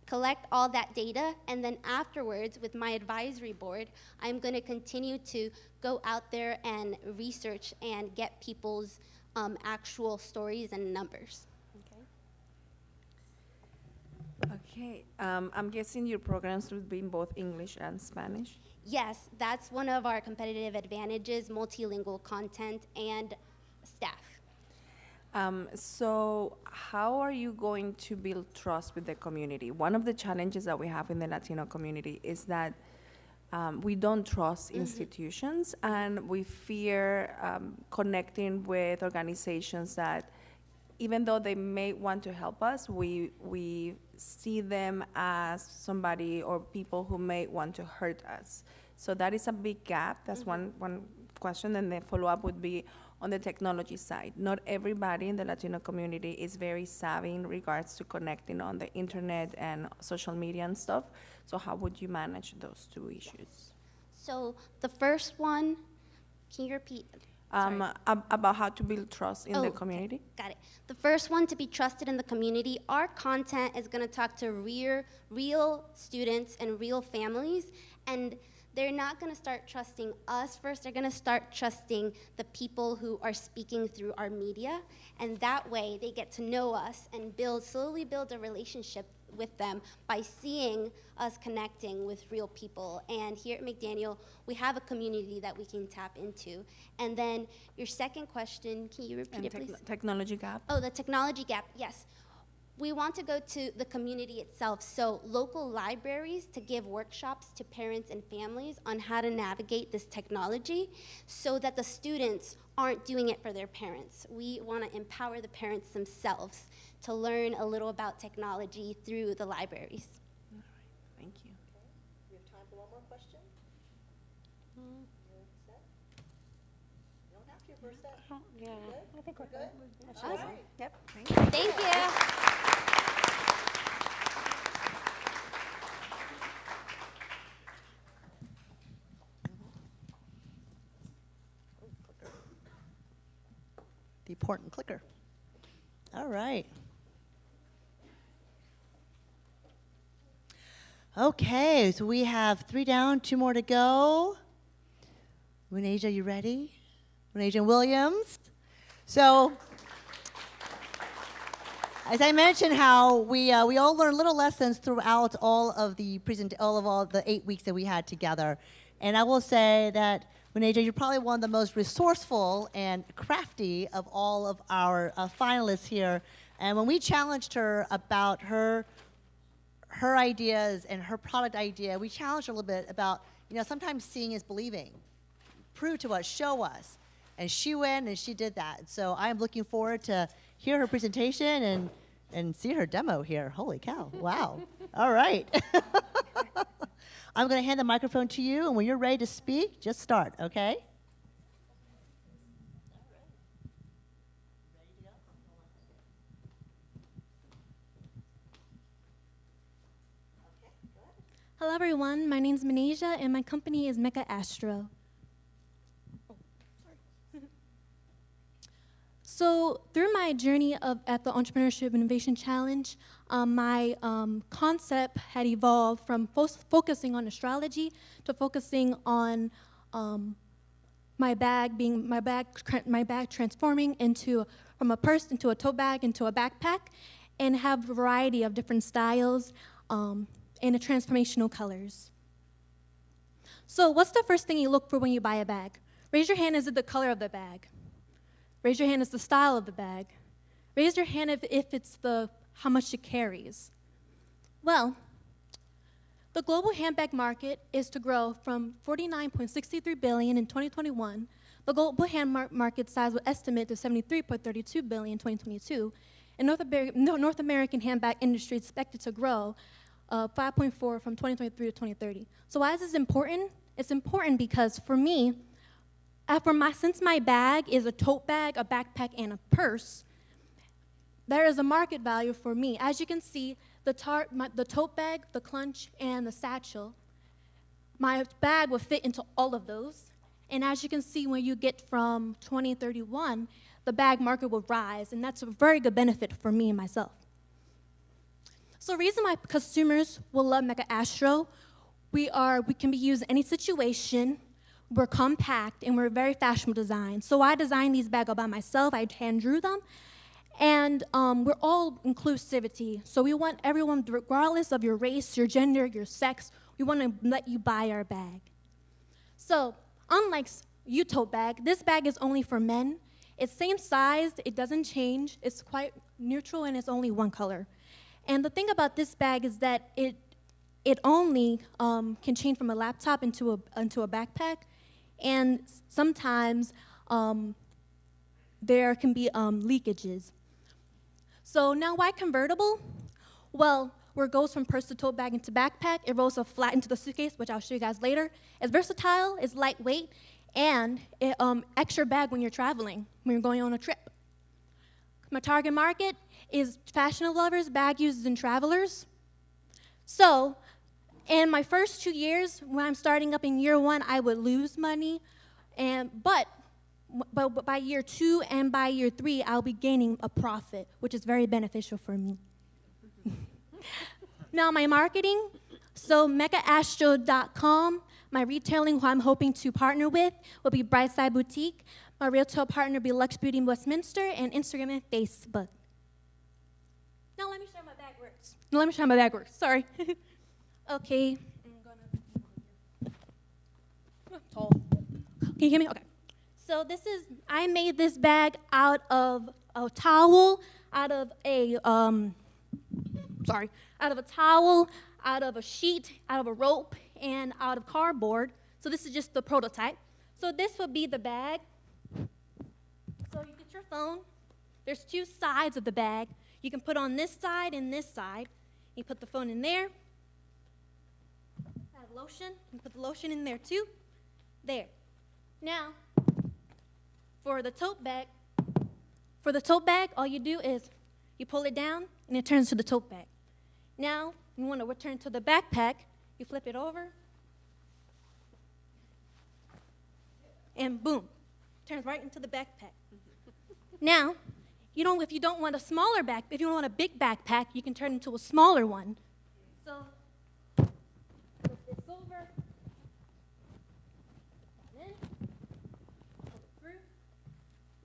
collect all that data, and then afterwards, with my advisory board, I'm gonna continue to go out there and research and get people's actual stories and numbers. Okay, I'm guessing your programs would be in both English and Spanish? Yes, that's one of our competitive advantages, multilingual content and staff. So how are you going to build trust with the community? One of the challenges that we have in the Latino community is that we don't trust institutions, and we fear connecting with organizations that, even though they may want to help us, we see them as somebody or people who may want to hurt us. So that is a big gap. That's one question, and the follow-up would be on the technology side. Not everybody in the Latino community is very savvy in regards to connecting on the internet and social media and stuff. So how would you manage those 2 issues? So the first one, can you repeat? About how to build trust in the community. Okay, got it. The first one, to be trusted in the community. Our content is going to talk to real students and real families, and they're not going to start trusting us first. They're going to start trusting the people who are speaking through our media, and that way they get to know us and slowly build a relationship with them by seeing us connecting with real people. And here at McDaniel, we have a community that we can tap into. And then your second question, can you repeat it, please? Technology gap. Oh, the technology gap, yes. We want to go to the community itself, so local libraries to give workshops to parents and families on how to navigate this technology so that the students aren't doing it for their parents. We want to empower the parents themselves to learn a little about technology through the libraries. Yep. Thank you. The important clicker. All right. Okay, so we have 3 down, 2 more to go. Munaja, you ready? Munaja Williams. So, as I mentioned, how we all learn little lessons throughout all of the 8 weeks that we had together, and I will say that Munaja, you're probably one of the most resourceful and crafty of all of our finalists here. And when we challenged her about her ideas and her product idea, we challenged her a little bit about, sometimes seeing is believing. Prove to us, show us. And she went and she did that. So I am looking forward to hear her presentation and see her demo here. Holy cow, wow. All right. I'm going to hand the microphone to you, and when you're ready to speak, just start, okay? Hello, everyone. My name is Manesia, and my company is MYCHI. So through my journey at the Entrepreneurship Innovation Challenge, my concept had evolved from focusing on astrology to focusing on my bag transforming from a purse into a tote bag into a backpack, and have a variety of different styles and transformational colors. So what's the first thing you look for when you buy a bag? Raise your hand, is it the color of the bag? Raise your hand, is the style of the bag? Raise your hand if it's how much it carries. Well, the global handbag market is to grow from $49.63 billion in 2021. The global handbag market size was estimated to $73.32 billion in 2022. And North American handbag industry is expected to grow 5.4 from 2023 to 2030. So why is this important? It's important because for me, since my bag is a tote bag, a backpack, and a purse, there is a market value for me. As you can see, the tote bag, the clunch, and the satchel, my bag will fit into all of those. And as you can see, when you get from 2031, the bag market will rise, and that's a very good benefit for me and myself. So the reason why consumers will love MYCHI, we can be used in any situation. We're compact, and we're very fashionable design. So I designed these bags all by myself. I hand drew them. And we're all inclusivity. So we want everyone, regardless of your race, your gender, your sex, we want to let you buy our bag. So unlike you tote bag, this bag is only for men. It's same size. It doesn't change. It's quite neutral, and it's only one color. And the thing about this bag is that it only can change from a laptop into a backpack. And sometimes there can be leakages. So now why convertible? Well, where it goes from purse to tote bag into backpack, it rolls flat into the suitcase, which I'll show you guys later. It's versatile, it's lightweight, and it extra bag when you're traveling, when you're going on a trip. My target market is fashion lovers, bag users, and travelers. So in my first 2 years, when I'm starting up in year 1, I would lose money, but by year 2 and by year 3, I'll be gaining a profit, which is very beneficial for me. Now my marketing, so MYCHI.com, my retailing who I'm hoping to partner with will be Brightside Boutique. My retail partner will be Lux Beauty in Westminster, and Instagram and Facebook. Now let me show how my bag works. Sorry. Okay. Tall. Can you hear me? Okay. So I made this bag out of a towel, out of a towel, out of a sheet, out of a rope, and out of cardboard. So this is just the prototype. So this would be the bag. So you get your phone. There's 2 sides of the bag. You can put on this side and this side. You put the phone in there. Lotion, you put the lotion in there too. There. Now, for the tote bag, all you do is you pull it down and it turns to the tote bag. Now, you want to return to the backpack, you flip it over, and boom, turns right into the backpack. Now, if you don't want a smaller if you don't want a big backpack, you can turn it into a smaller one. So, flip this over, then pull it through.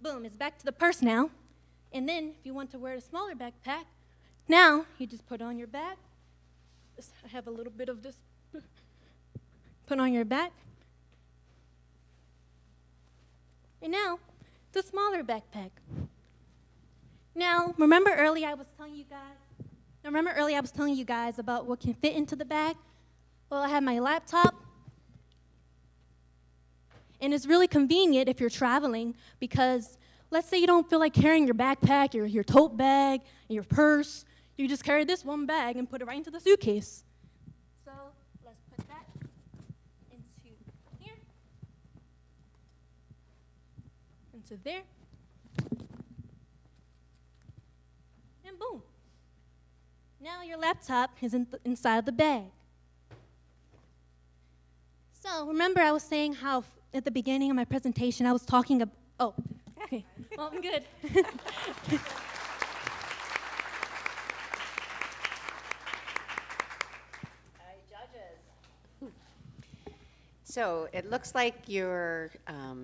Boom, it's back to the purse now. And then, if you want to wear a smaller backpack, now you just put on your bag. I have a little bit of this. Put on your back. And now, the smaller backpack. Now, remember earlier I was telling you guys about what can fit into the bag? Well, I have my laptop. And it's really convenient if you're traveling because let's say you don't feel like carrying your backpack, your tote bag, your purse. You just carry this one bag and put it right into the suitcase. So let's put that into here, into there, and boom. Now your laptop is inside the bag. So remember I was saying how at the beginning of my presentation I was talking about, oh, okay, well, I'm good. So it looks like you're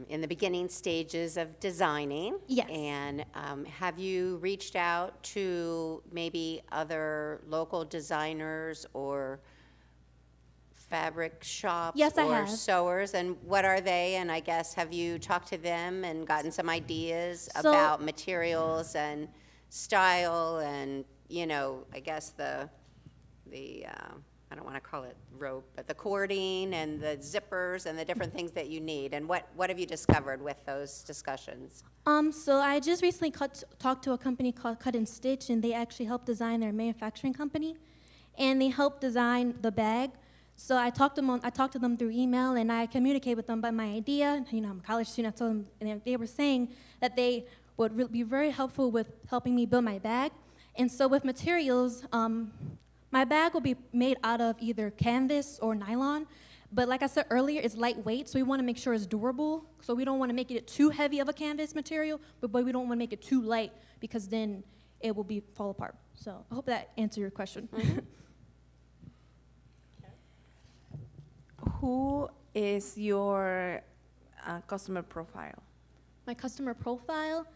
in the beginning stages of designing. Yes. And have you reached out to maybe other local designers or fabric shops Yes, I or have. sewers? And what are they? And I guess have you talked to them and gotten some ideas So- about materials and style and, I guess the I don't want to call it rope, but the cording and the zippers and the different things that you need. And what have you discovered with those discussions? So I just recently talked to a company called Cut and Stitch, and they actually helped design their manufacturing company, and they helped design the bag. So I talked to them through email, and I communicated with them about my idea. I'm a college student. I told them, and they were saying that they would be very helpful with helping me build my bag. And so with materials, my bag will be made out of either canvas or nylon, but like I said earlier, it's lightweight, so we want to make sure it's durable. So we don't want to make it too heavy of a canvas material, but we don't want to make it too light because then it will fall apart. So I hope that answered your question. Mm-hmm. Who is your customer profile? My customer profile,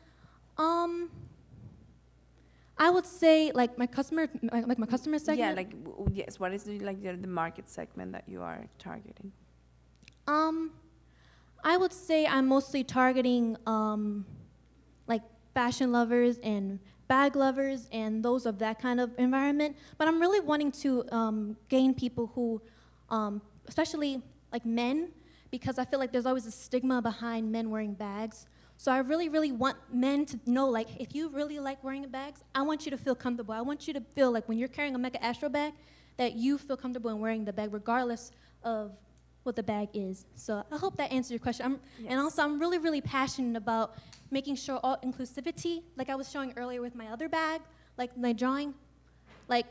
I would say like my customer segment. Yeah, yes. What is the market segment that you are targeting? I would say I'm mostly targeting like fashion lovers and bag lovers and those of that kind of environment. But I'm really wanting to gain people who, especially like men, because I feel like there's always a stigma behind men wearing bags. So I really, really want men to know, like, if you really like wearing bags, I want you to feel comfortable. I want you to feel like when you're carrying a Mecca Astro bag, that you feel comfortable in wearing the bag regardless of what the bag is. So I hope that answers your question. Yes. And also, I'm really, really passionate about making sure all inclusivity, like I was showing earlier with my other bag, like my drawing, like,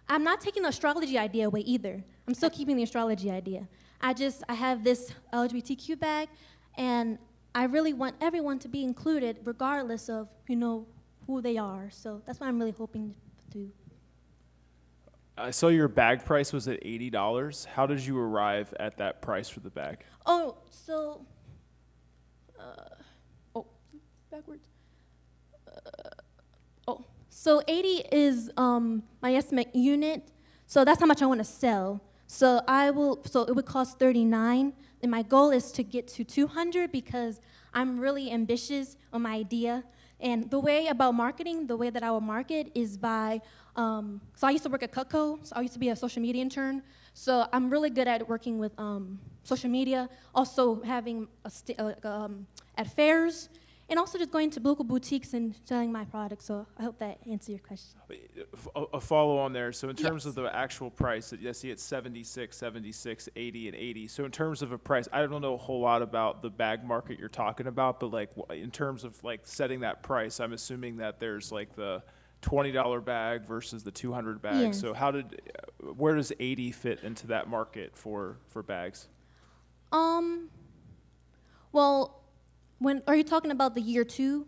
I'm not taking the astrology idea away either. I'm still keeping the astrology idea. I have this LGBTQ bag, and I really want everyone to be included regardless of, who they are. So that's what I'm really hoping to do. I saw your bag price was at $80. How did you arrive at that price for the bag? Oh, so, backwards. So 80 is my estimate unit. So that's how much I want to sell. So it would cost 39. And my goal is to get to 200 because I'm really ambitious on my idea. And the way that I will market is by, so I used to work at Cutco, so I used to be a social media intern. So I'm really good at working with social media, also having at fairs. and also just going to local boutiques and selling my products. So I hope that answers your question. A follow on there. So in terms Yes. of the actual price, I see it's 76, 76, 80, and 80. So in terms of a price, I don't know a whole lot about the bag market you're talking about, but like in terms of like setting that price, I'm assuming that there's like the $20 bag versus the 200 bag. Yes. So where does 80 fit into that market for bags? Well, are you talking about the year 2?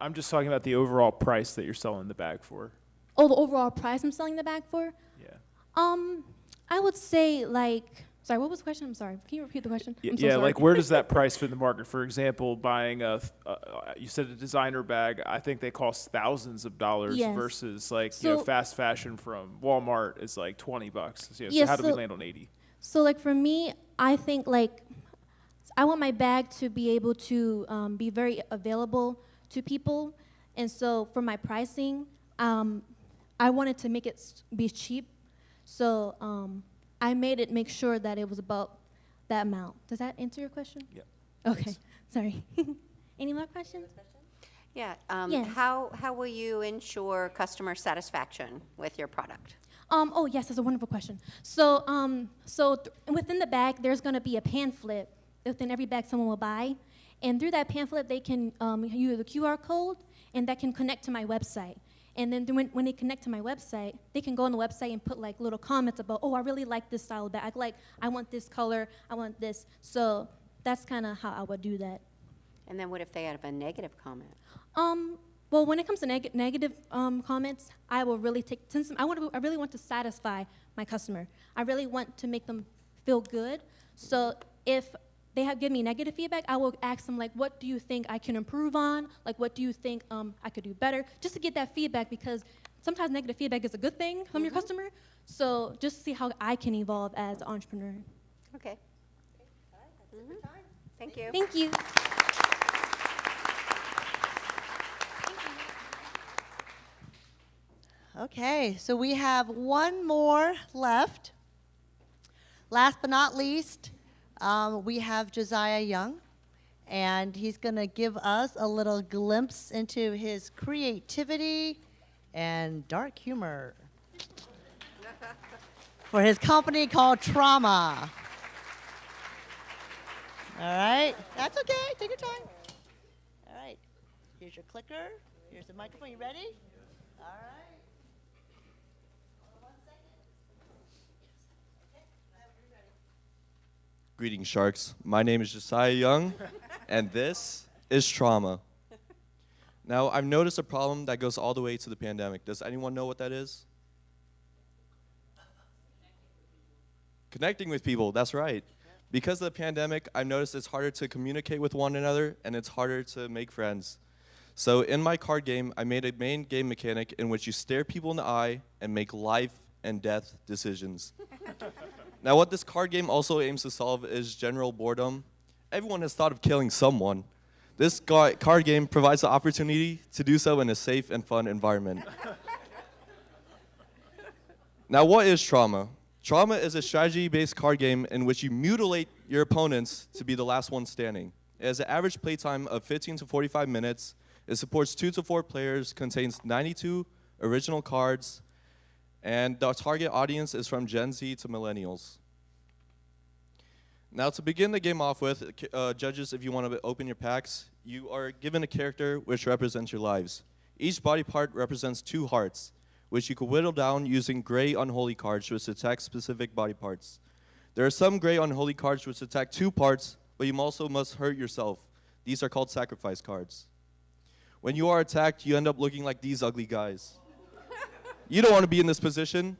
I'm just talking about the overall price that you're selling the bag for. Oh, the overall price I'm selling the bag for? Yeah. I would say like, sorry, what was the question? I'm sorry. Can you repeat the question? I'm so Yeah, sorry. like where does that price fit in the market? For example, buying you said a designer bag, I think they cost thousands of dollars Yes. versus like, So- fast fashion from Walmart is like $20. So Yes, how do we so- land on 80? So like for me, I think like I want my bag to be able to be very available to people, and so for my pricing, I wanted to make it be cheap. So I made it make sure that it was about that amount. Does that answer your question? Yeah. Okay. Sorry. Any more questions? Yeah. Yes. How will you ensure customer satisfaction with your product? Oh yes, that's a wonderful question. So within the bag, there's going to be a pamphlet within every bag someone will buy, and through that pamphlet, they can use the QR code, and that can connect to my website. And then when they connect to my website, they can go on the website and put like little comments about, oh, I really like this style of bag. I want this color. I want this. So that's kind of how I would do that. And then what if they have a negative comment? Well, when it comes to negative comments, I will really I really want to satisfy my customer. I really want to make them feel good. So if they have given me negative feedback, I will ask them like, what do you think I can improve on? Like, what do you think I could do better? Just to get that feedback, because sometimes negative feedback is a good thing from your customer. So just see how I can evolve as an entrepreneur. Okay. Thank you. Thank you. Okay, so we have one more left. Last but not least, we have Josiah Young, and he's going to give us a little glimpse into his creativity and dark humor for his company called Trauma. All right, that's okay, take your time. All right, here's your clicker, here's the microphone, you ready? All right. Greetings, Sharks. My name is Josiah Young, and this is Trauma. Now, I've noticed a problem that goes all the way to the pandemic. Does anyone know what that is? Connecting with people, that's right. Because of the pandemic, I've noticed it's harder to communicate with one another, and it's harder to make friends. So in my card game, I made a main game mechanic in which you stare people in the eye and make life and death decisions. Now, what this card game also aims to solve is general boredom. Everyone has thought of killing someone. This card game provides the opportunity to do so in a safe and fun environment. Now, what is Trauma? Trauma is a strategy-based card game in which you mutilate your opponents to be the last one standing. It has an average playtime of 15 to 45 minutes. It supports 2 to 4 players, contains 92 original cards, and the target audience is from Gen Z to millennials. Now, to begin the game off with, judges, if you want to open your packs, you are given a character which represents your lives. Each body part represents 2 hearts, which you can whittle down using gray unholy cards which attack specific body parts. There are some gray unholy cards which attack 2 parts, but you also must hurt yourself. These are called sacrifice cards. When you are attacked, you end up looking like these ugly guys. You don't want to be in this position,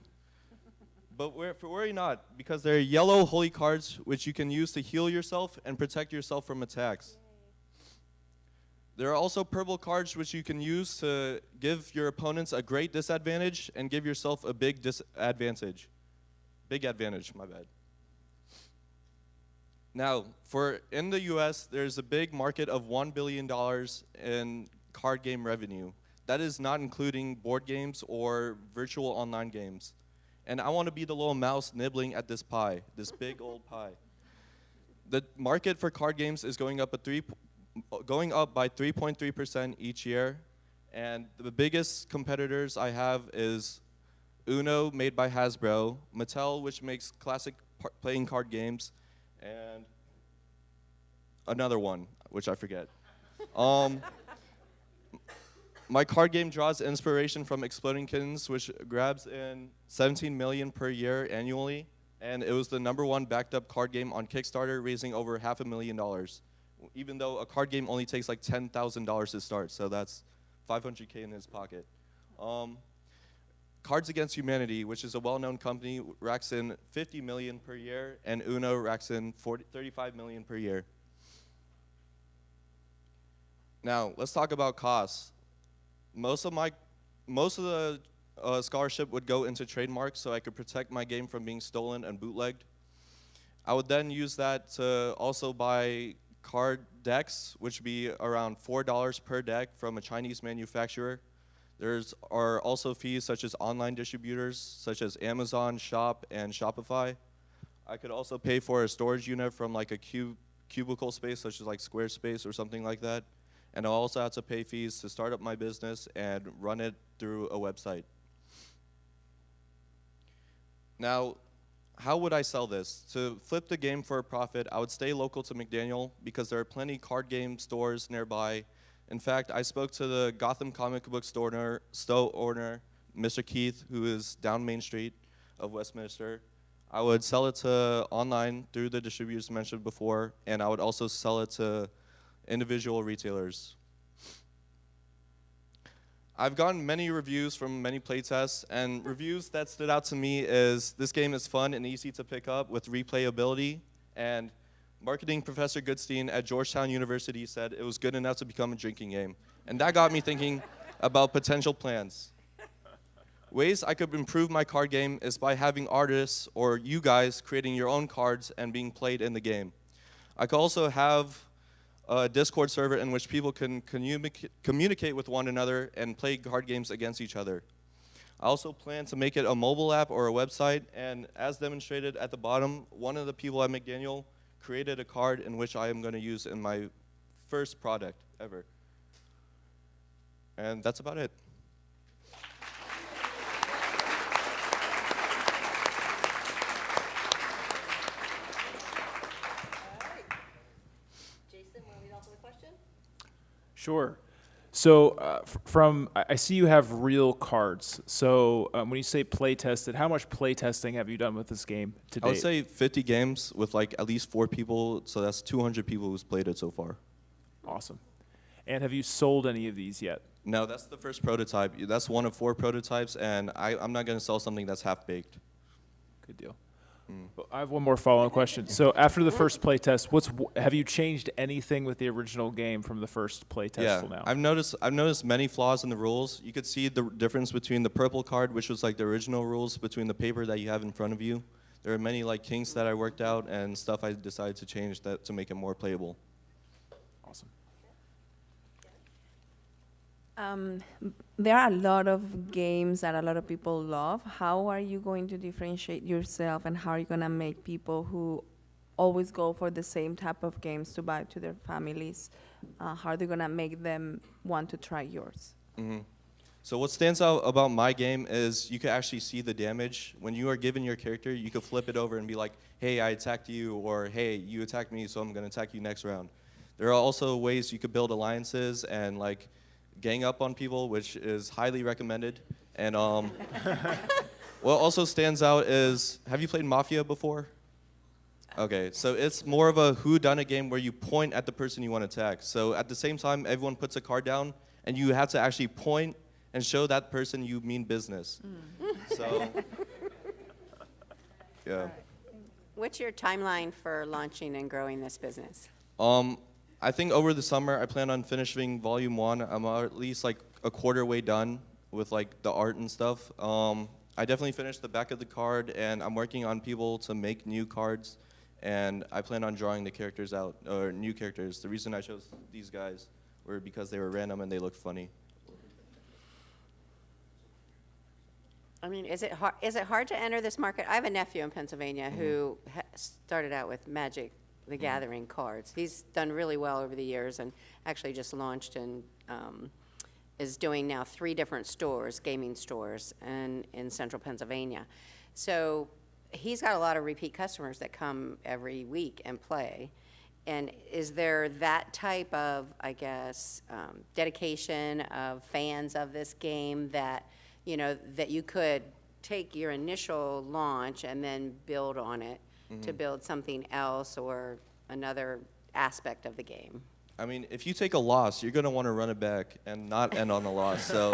but worry not, because there are yellow holy cards which you can use to heal yourself and protect yourself from attacks. There are also purple cards which you can use to give your opponents a great disadvantage and give yourself a big disadvantage. Big advantage, my bad. Now, in the US, there's a big market of $1 billion in card game revenue. That is not including board games or virtual online games. And I want to be the little mouse nibbling at this pie, this big old pie. The market for card games is going up at going up by 3.3% each year. And the biggest competitors I have is Uno, made by Hasbro, Mattel, which makes classic playing card games, and another one, which I forget. My card game draws inspiration from Exploding Kittens, which grabs in 17 million per year annually, and it was the #1 backed up card game on Kickstarter, raising over $500,000, even though a card game only takes like $10,000 to start, so that's $500K in his pocket. Cards Against Humanity, which is a well-known company, racks in 50 million per year, and Uno racks in 35 million per year. Now, let's talk about costs. Most of the scholarship would go into trademarks so I could protect my game from being stolen and bootlegged. I would then use that to also buy card decks, which would be around $4 per deck from a Chinese manufacturer. Are also fees such as online distributors, such as Amazon, Shop, and Shopify. I could also pay for a storage unit from like a cubicle space, such as like Squarespace or something like that. And I'll also have to pay fees to start up my business and run it through a website. Now, how would I sell this? To flip the game for a profit, I would stay local to McDaniel because there are plenty card game stores nearby. In fact, I spoke to the Gotham comic book store owner, Mr. Keith, who is down Main Street of Westminster. I would sell it to online through the distributors mentioned before, and I would also sell it to individual retailers. I've gotten many reviews from many playtests, and reviews that stood out to me is this game is fun and easy to pick up with replayability, and marketing professor Goodstein at Georgetown University said it was good enough to become a drinking game. And that got me thinking about potential plans. Ways I could improve my card game is by having artists or you guys creating your own cards and being played in the game. I could also have a Discord server in which people can communicate with one another and play card games against each other. I also plan to make it a mobile app or a website, and as demonstrated at the bottom, one of the people at McDaniel created a card in which I am going to use in my first product ever. And that's about it. Jason, want to lead off with a question? Sure. So I see you have real cards. So when you say play tested, how much play testing have you done with this game to date? I would say 50 games with like at least 4 people, so that's 200 people who's played it so far. Awesome. And have you sold any of these yet? No, that's the first prototype. That's one of 4 prototypes, and I'm not going to sell something that's half-baked. Good deal. I have one more follow-on question. So after the first play test, have you changed anything with the original game from the first play test till now? I've noticed many flaws in the rules. You could see the difference between the purple card, which was like the original rules, between the paper that you have in front of you. There are many like kinks that I worked out and stuff I decided to change that to make it more playable. Awesome. There are a lot of games that a lot of people love. How are you going to differentiate yourself, and how are you going to make people who always go for the same type of games to buy to their families, how are they going to make them want to try yours? Mm-hmm. So what stands out about my game is you can actually see the damage. When you are given your character, you can flip it over and be like, hey, I attacked you, or hey, you attacked me, so I'm going to attack you next round. There are also ways you could build alliances and like gang up on people, which is highly recommended. And what also stands out is, have you played Mafia before? Okay, so it's more of a whodunit game where you point at the person you want to attack. So at the same time, everyone puts a card down, and you have to actually point and show that person you mean business. So, yeah. What's your timeline for launching and growing this business? I think over the summer, I plan on finishing volume 1. I'm at least like a quarter way done with like the art and stuff. I definitely finished the back of the card, and I'm working on people to make new cards, and I plan on drawing the characters out, or new characters. The reason I chose these guys were because they were random and they looked funny. I mean, is it hard to enter this market? I have a nephew in Pennsylvania who started out with Magic the Gathering cards. He's done really well over the years and actually just launched and is doing now 3 different stores, gaming stores, in central Pennsylvania. So he's got a lot of repeat customers that come every week and play. And is there that type of, I guess, dedication of fans of this game that, you know, that you could take your initial launch and then build on it to build something else or another aspect of the game? I mean, if you take a loss, you're going to want to run it back and not end on a loss. So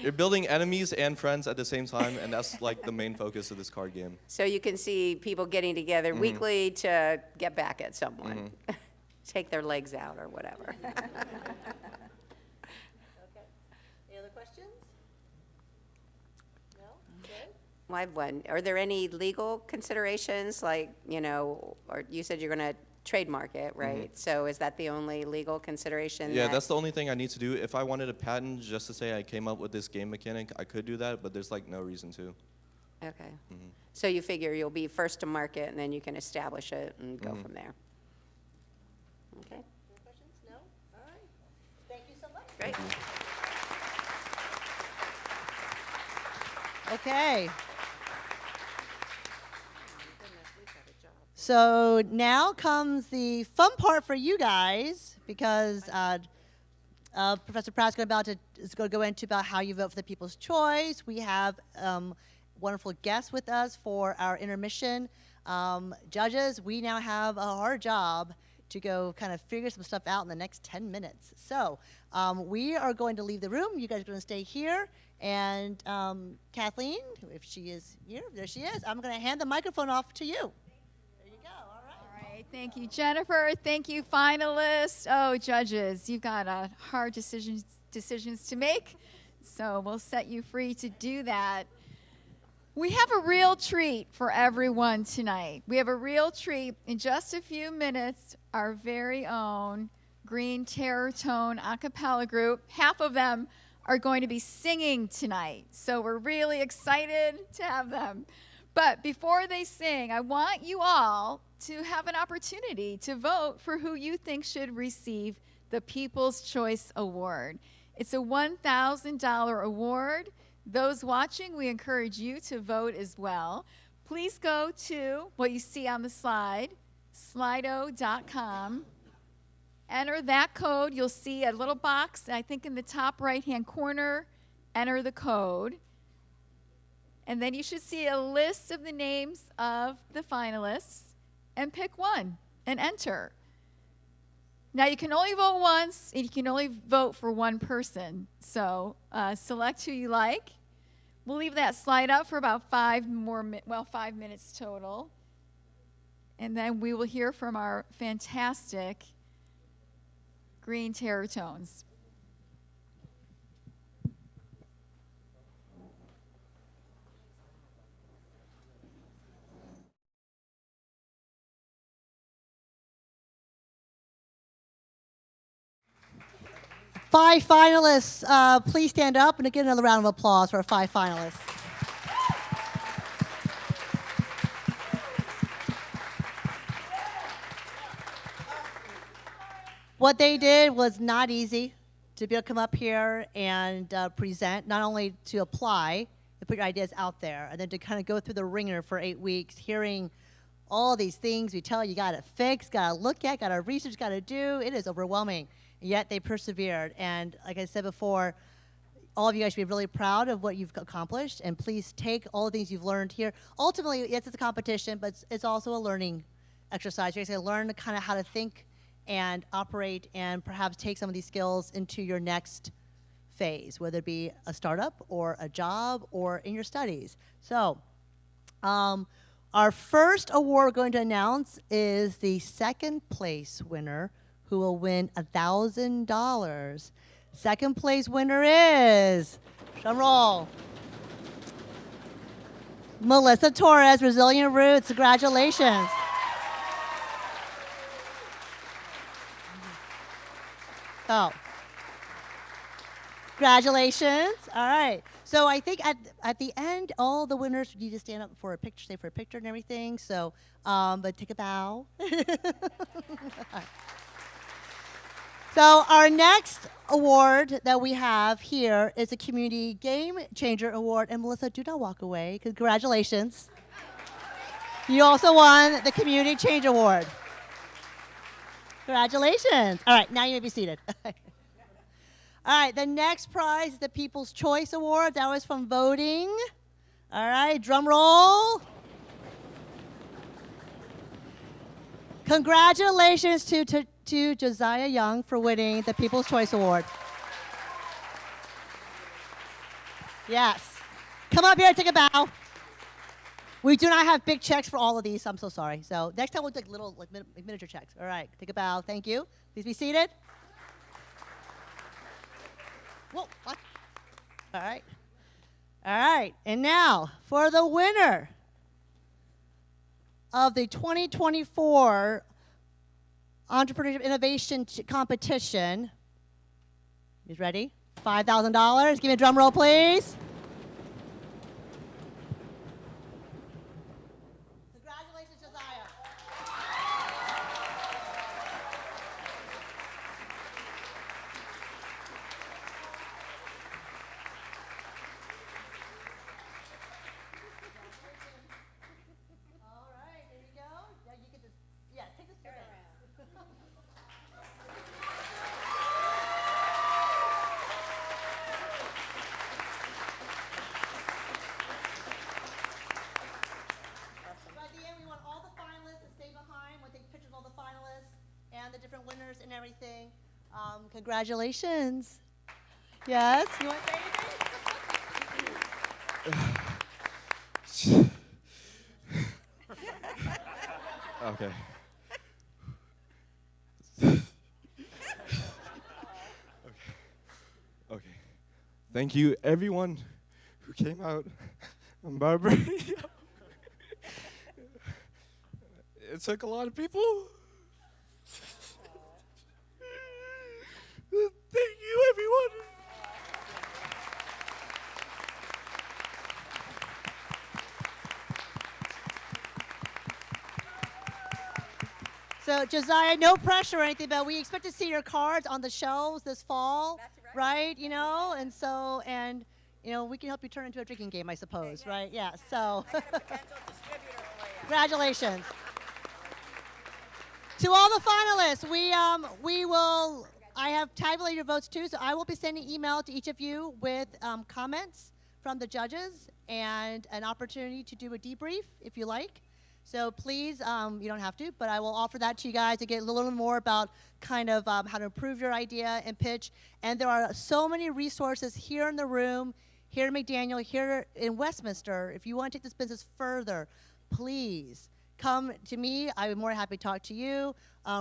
you're building enemies and friends at the same time, and that's like the main focus of this card game. So you can see people getting together weekly to get back at someone, take their legs out or whatever. Okay. Any other questions? No? Good? Well, I have one. Are there any legal considerations, like, you know, or you said you're going to trademark it, right? So is that the only legal consideration? Yeah, that's the only thing I need to do. If I wanted a patent just to say I came up with this game mechanic, I could do that, but there's like no reason to. Okay. So you figure you'll be first to market and then you can establish it and go from there. Okay. Any questions? No? All right. Thank you so much. Great. Okay. So now comes the fun part for you guys, because Professor Pratt's is going to go into about how you vote for the People's Choice. We have wonderful guests with us for our intermission. Judges, we now have a hard job to go kind of figure some stuff out in the next 10 minutes. So we are going to leave the room. You guys are going to stay here. And Kathleen, if she is here, there she is. I'm going to hand the microphone off to you. Thank you, Jennifer. Thank you, finalists. Oh, judges, you've got hard decisions to make, so we'll set you free to do that. We have a real treat for everyone tonight. We have a real treat. In just a few minutes, our very own Green Terror Tone a cappella group, half of them are going to be singing tonight, so we're really excited to have them. But before they sing, I want you all to have an opportunity to vote for who you think should receive the People's Choice Award. It's a $1,000 award. Those watching, we encourage you to vote as well. Please go to what you see on the slide, slido.com. Enter that code. You'll see a little box, I think in the top right-hand corner. Enter the code. And then you should see a list of the names of the finalists, and pick one and enter. Now you can only vote once, and you can only vote for one person. So select who you like. We'll leave that slide up for about 5 minutes total. And then we will hear from our fantastic Green Terror Tones. Five finalists, please stand up and get another round of applause for our 5 finalists. What they did was not easy, to be able to come up here and present, not only to apply and put your ideas out there, and then to kind of go through the ringer for 8 weeks, hearing all these things we tell you got to fix, got to look at, got to research, got to do. It is overwhelming. Yet they persevered. And like I said before, all of you guys should be really proud of what you've accomplished. And please take all the things you've learned here. Ultimately, yes, it's a competition, but it's also a learning exercise. You're going to learn kind of how to think and operate and perhaps take some of these skills into your next phase, whether it be a startup or a job or in your studies. So our first award we're going to announce is the second place winner, who will win $1,000. Second place winner is, drum roll, Melissa Torres, Resilient Roots. Congratulations. Oh. Congratulations. All right. So I think at the end, all the winners need to stand up for a picture, stay for a picture and everything. So, but take a bow. So our next award that we have here is a Community Game Changer Award. And Melissa, do not walk away. Congratulations. You also won the Community Change Award. Congratulations. All right, now you may be seated. All right, the next prize is the People's Choice Award. That was from voting. All right, drum roll. Congratulations to Josiah Young for winning the People's Choice Award. Yes. Come up here and take a bow. We do not have big checks for all of these, so I'm so sorry. So next time we'll take little miniature checks. All right, take a bow. Thank you. Please be seated. Whoa, what? All right. All right, and now for the winner of the 2024 Entrepreneurial Innovation Competition. You ready? $5,000. Give me a drum roll, please. Congratulations, Josiah. All right, there you go. Now you get this. Yeah, take this around. By the end, we want all the finalists to stay behind. We'll take pictures of all the finalists and the different winners and everything. Congratulations. Yes, you want to say anything? Okay. Okay. Thank you, everyone who came out on Barbara. It took a lot of people. Thank you, everyone. So, Josiah, no pressure or anything, but we expect to see your cards on the shelves this fall, right? You know, and so, and, you know, we can help you turn into a drinking game, I suppose, right? Yeah, so. Congratulations. To all the finalists, I have tabulated your votes too, so I will be sending email to each of you with comments from the judges and an opportunity to do a debrief if you like. So please, you don't have to, but I will offer that to you guys to get a little more about kind of how to improve your idea and pitch. And there are so many resources here in the room, here in McDaniel, here in Westminster. If you want to take this business further, please come to me. I would be more than happy to talk to you.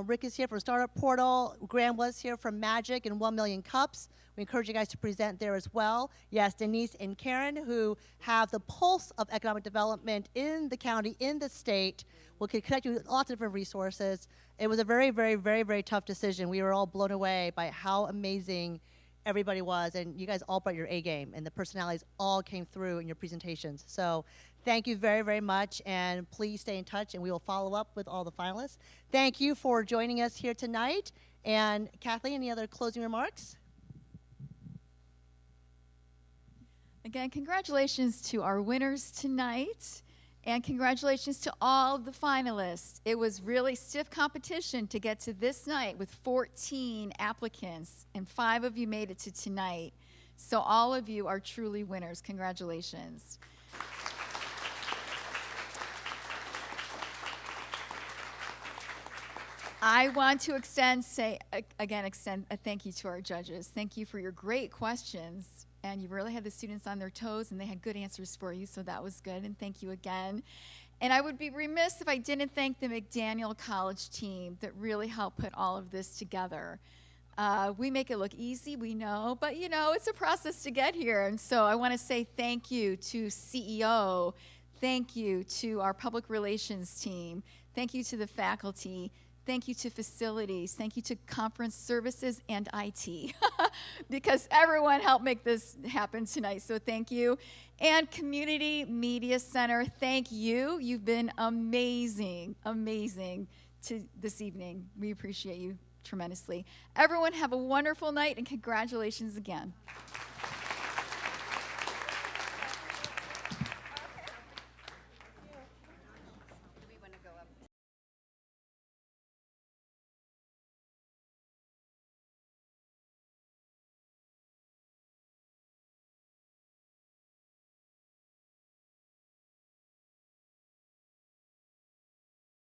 Rick is here from Startup Portal. Graham was here from Magic and 1 Million Cups. We encourage you guys to present there as well. Yes, Denise and Karen, who have the pulse of economic development in the county, in the state, will connect you with lots of different resources. It was a very, very, very, very tough decision. We were all blown away by how amazing everybody was, and you guys all brought your A game, and the personalities all came through in your presentations. So thank you very, very much, and please stay in touch, and we will follow up with all the finalists. Thank you for joining us here tonight. And Kathleen, any other closing remarks? Again, congratulations to our winners tonight, and congratulations to all of the finalists. It was really stiff competition to get to this night with 14 applicants, and 5 of you made it to tonight. So all of you are truly winners. Congratulations. I want to extend a thank you to our judges. Thank you for your great questions. And you really had the students on their toes, and they had good answers for you, so that was good, and thank you again. And I would be remiss if I didn't thank the McDaniel College team that really helped put all of this together. We make it look easy, we know, but you know, it's a process to get here. And so I want to say thank you to CEO, thank you to our public relations team, thank you to the faculty, Thank you to facilities. Thank you to conference services and IT, because everyone helped make this happen tonight. So thank you. And Community Media Center, thank you. You've been amazing, amazing to this evening. We appreciate you tremendously. Everyone have a wonderful night, and congratulations again.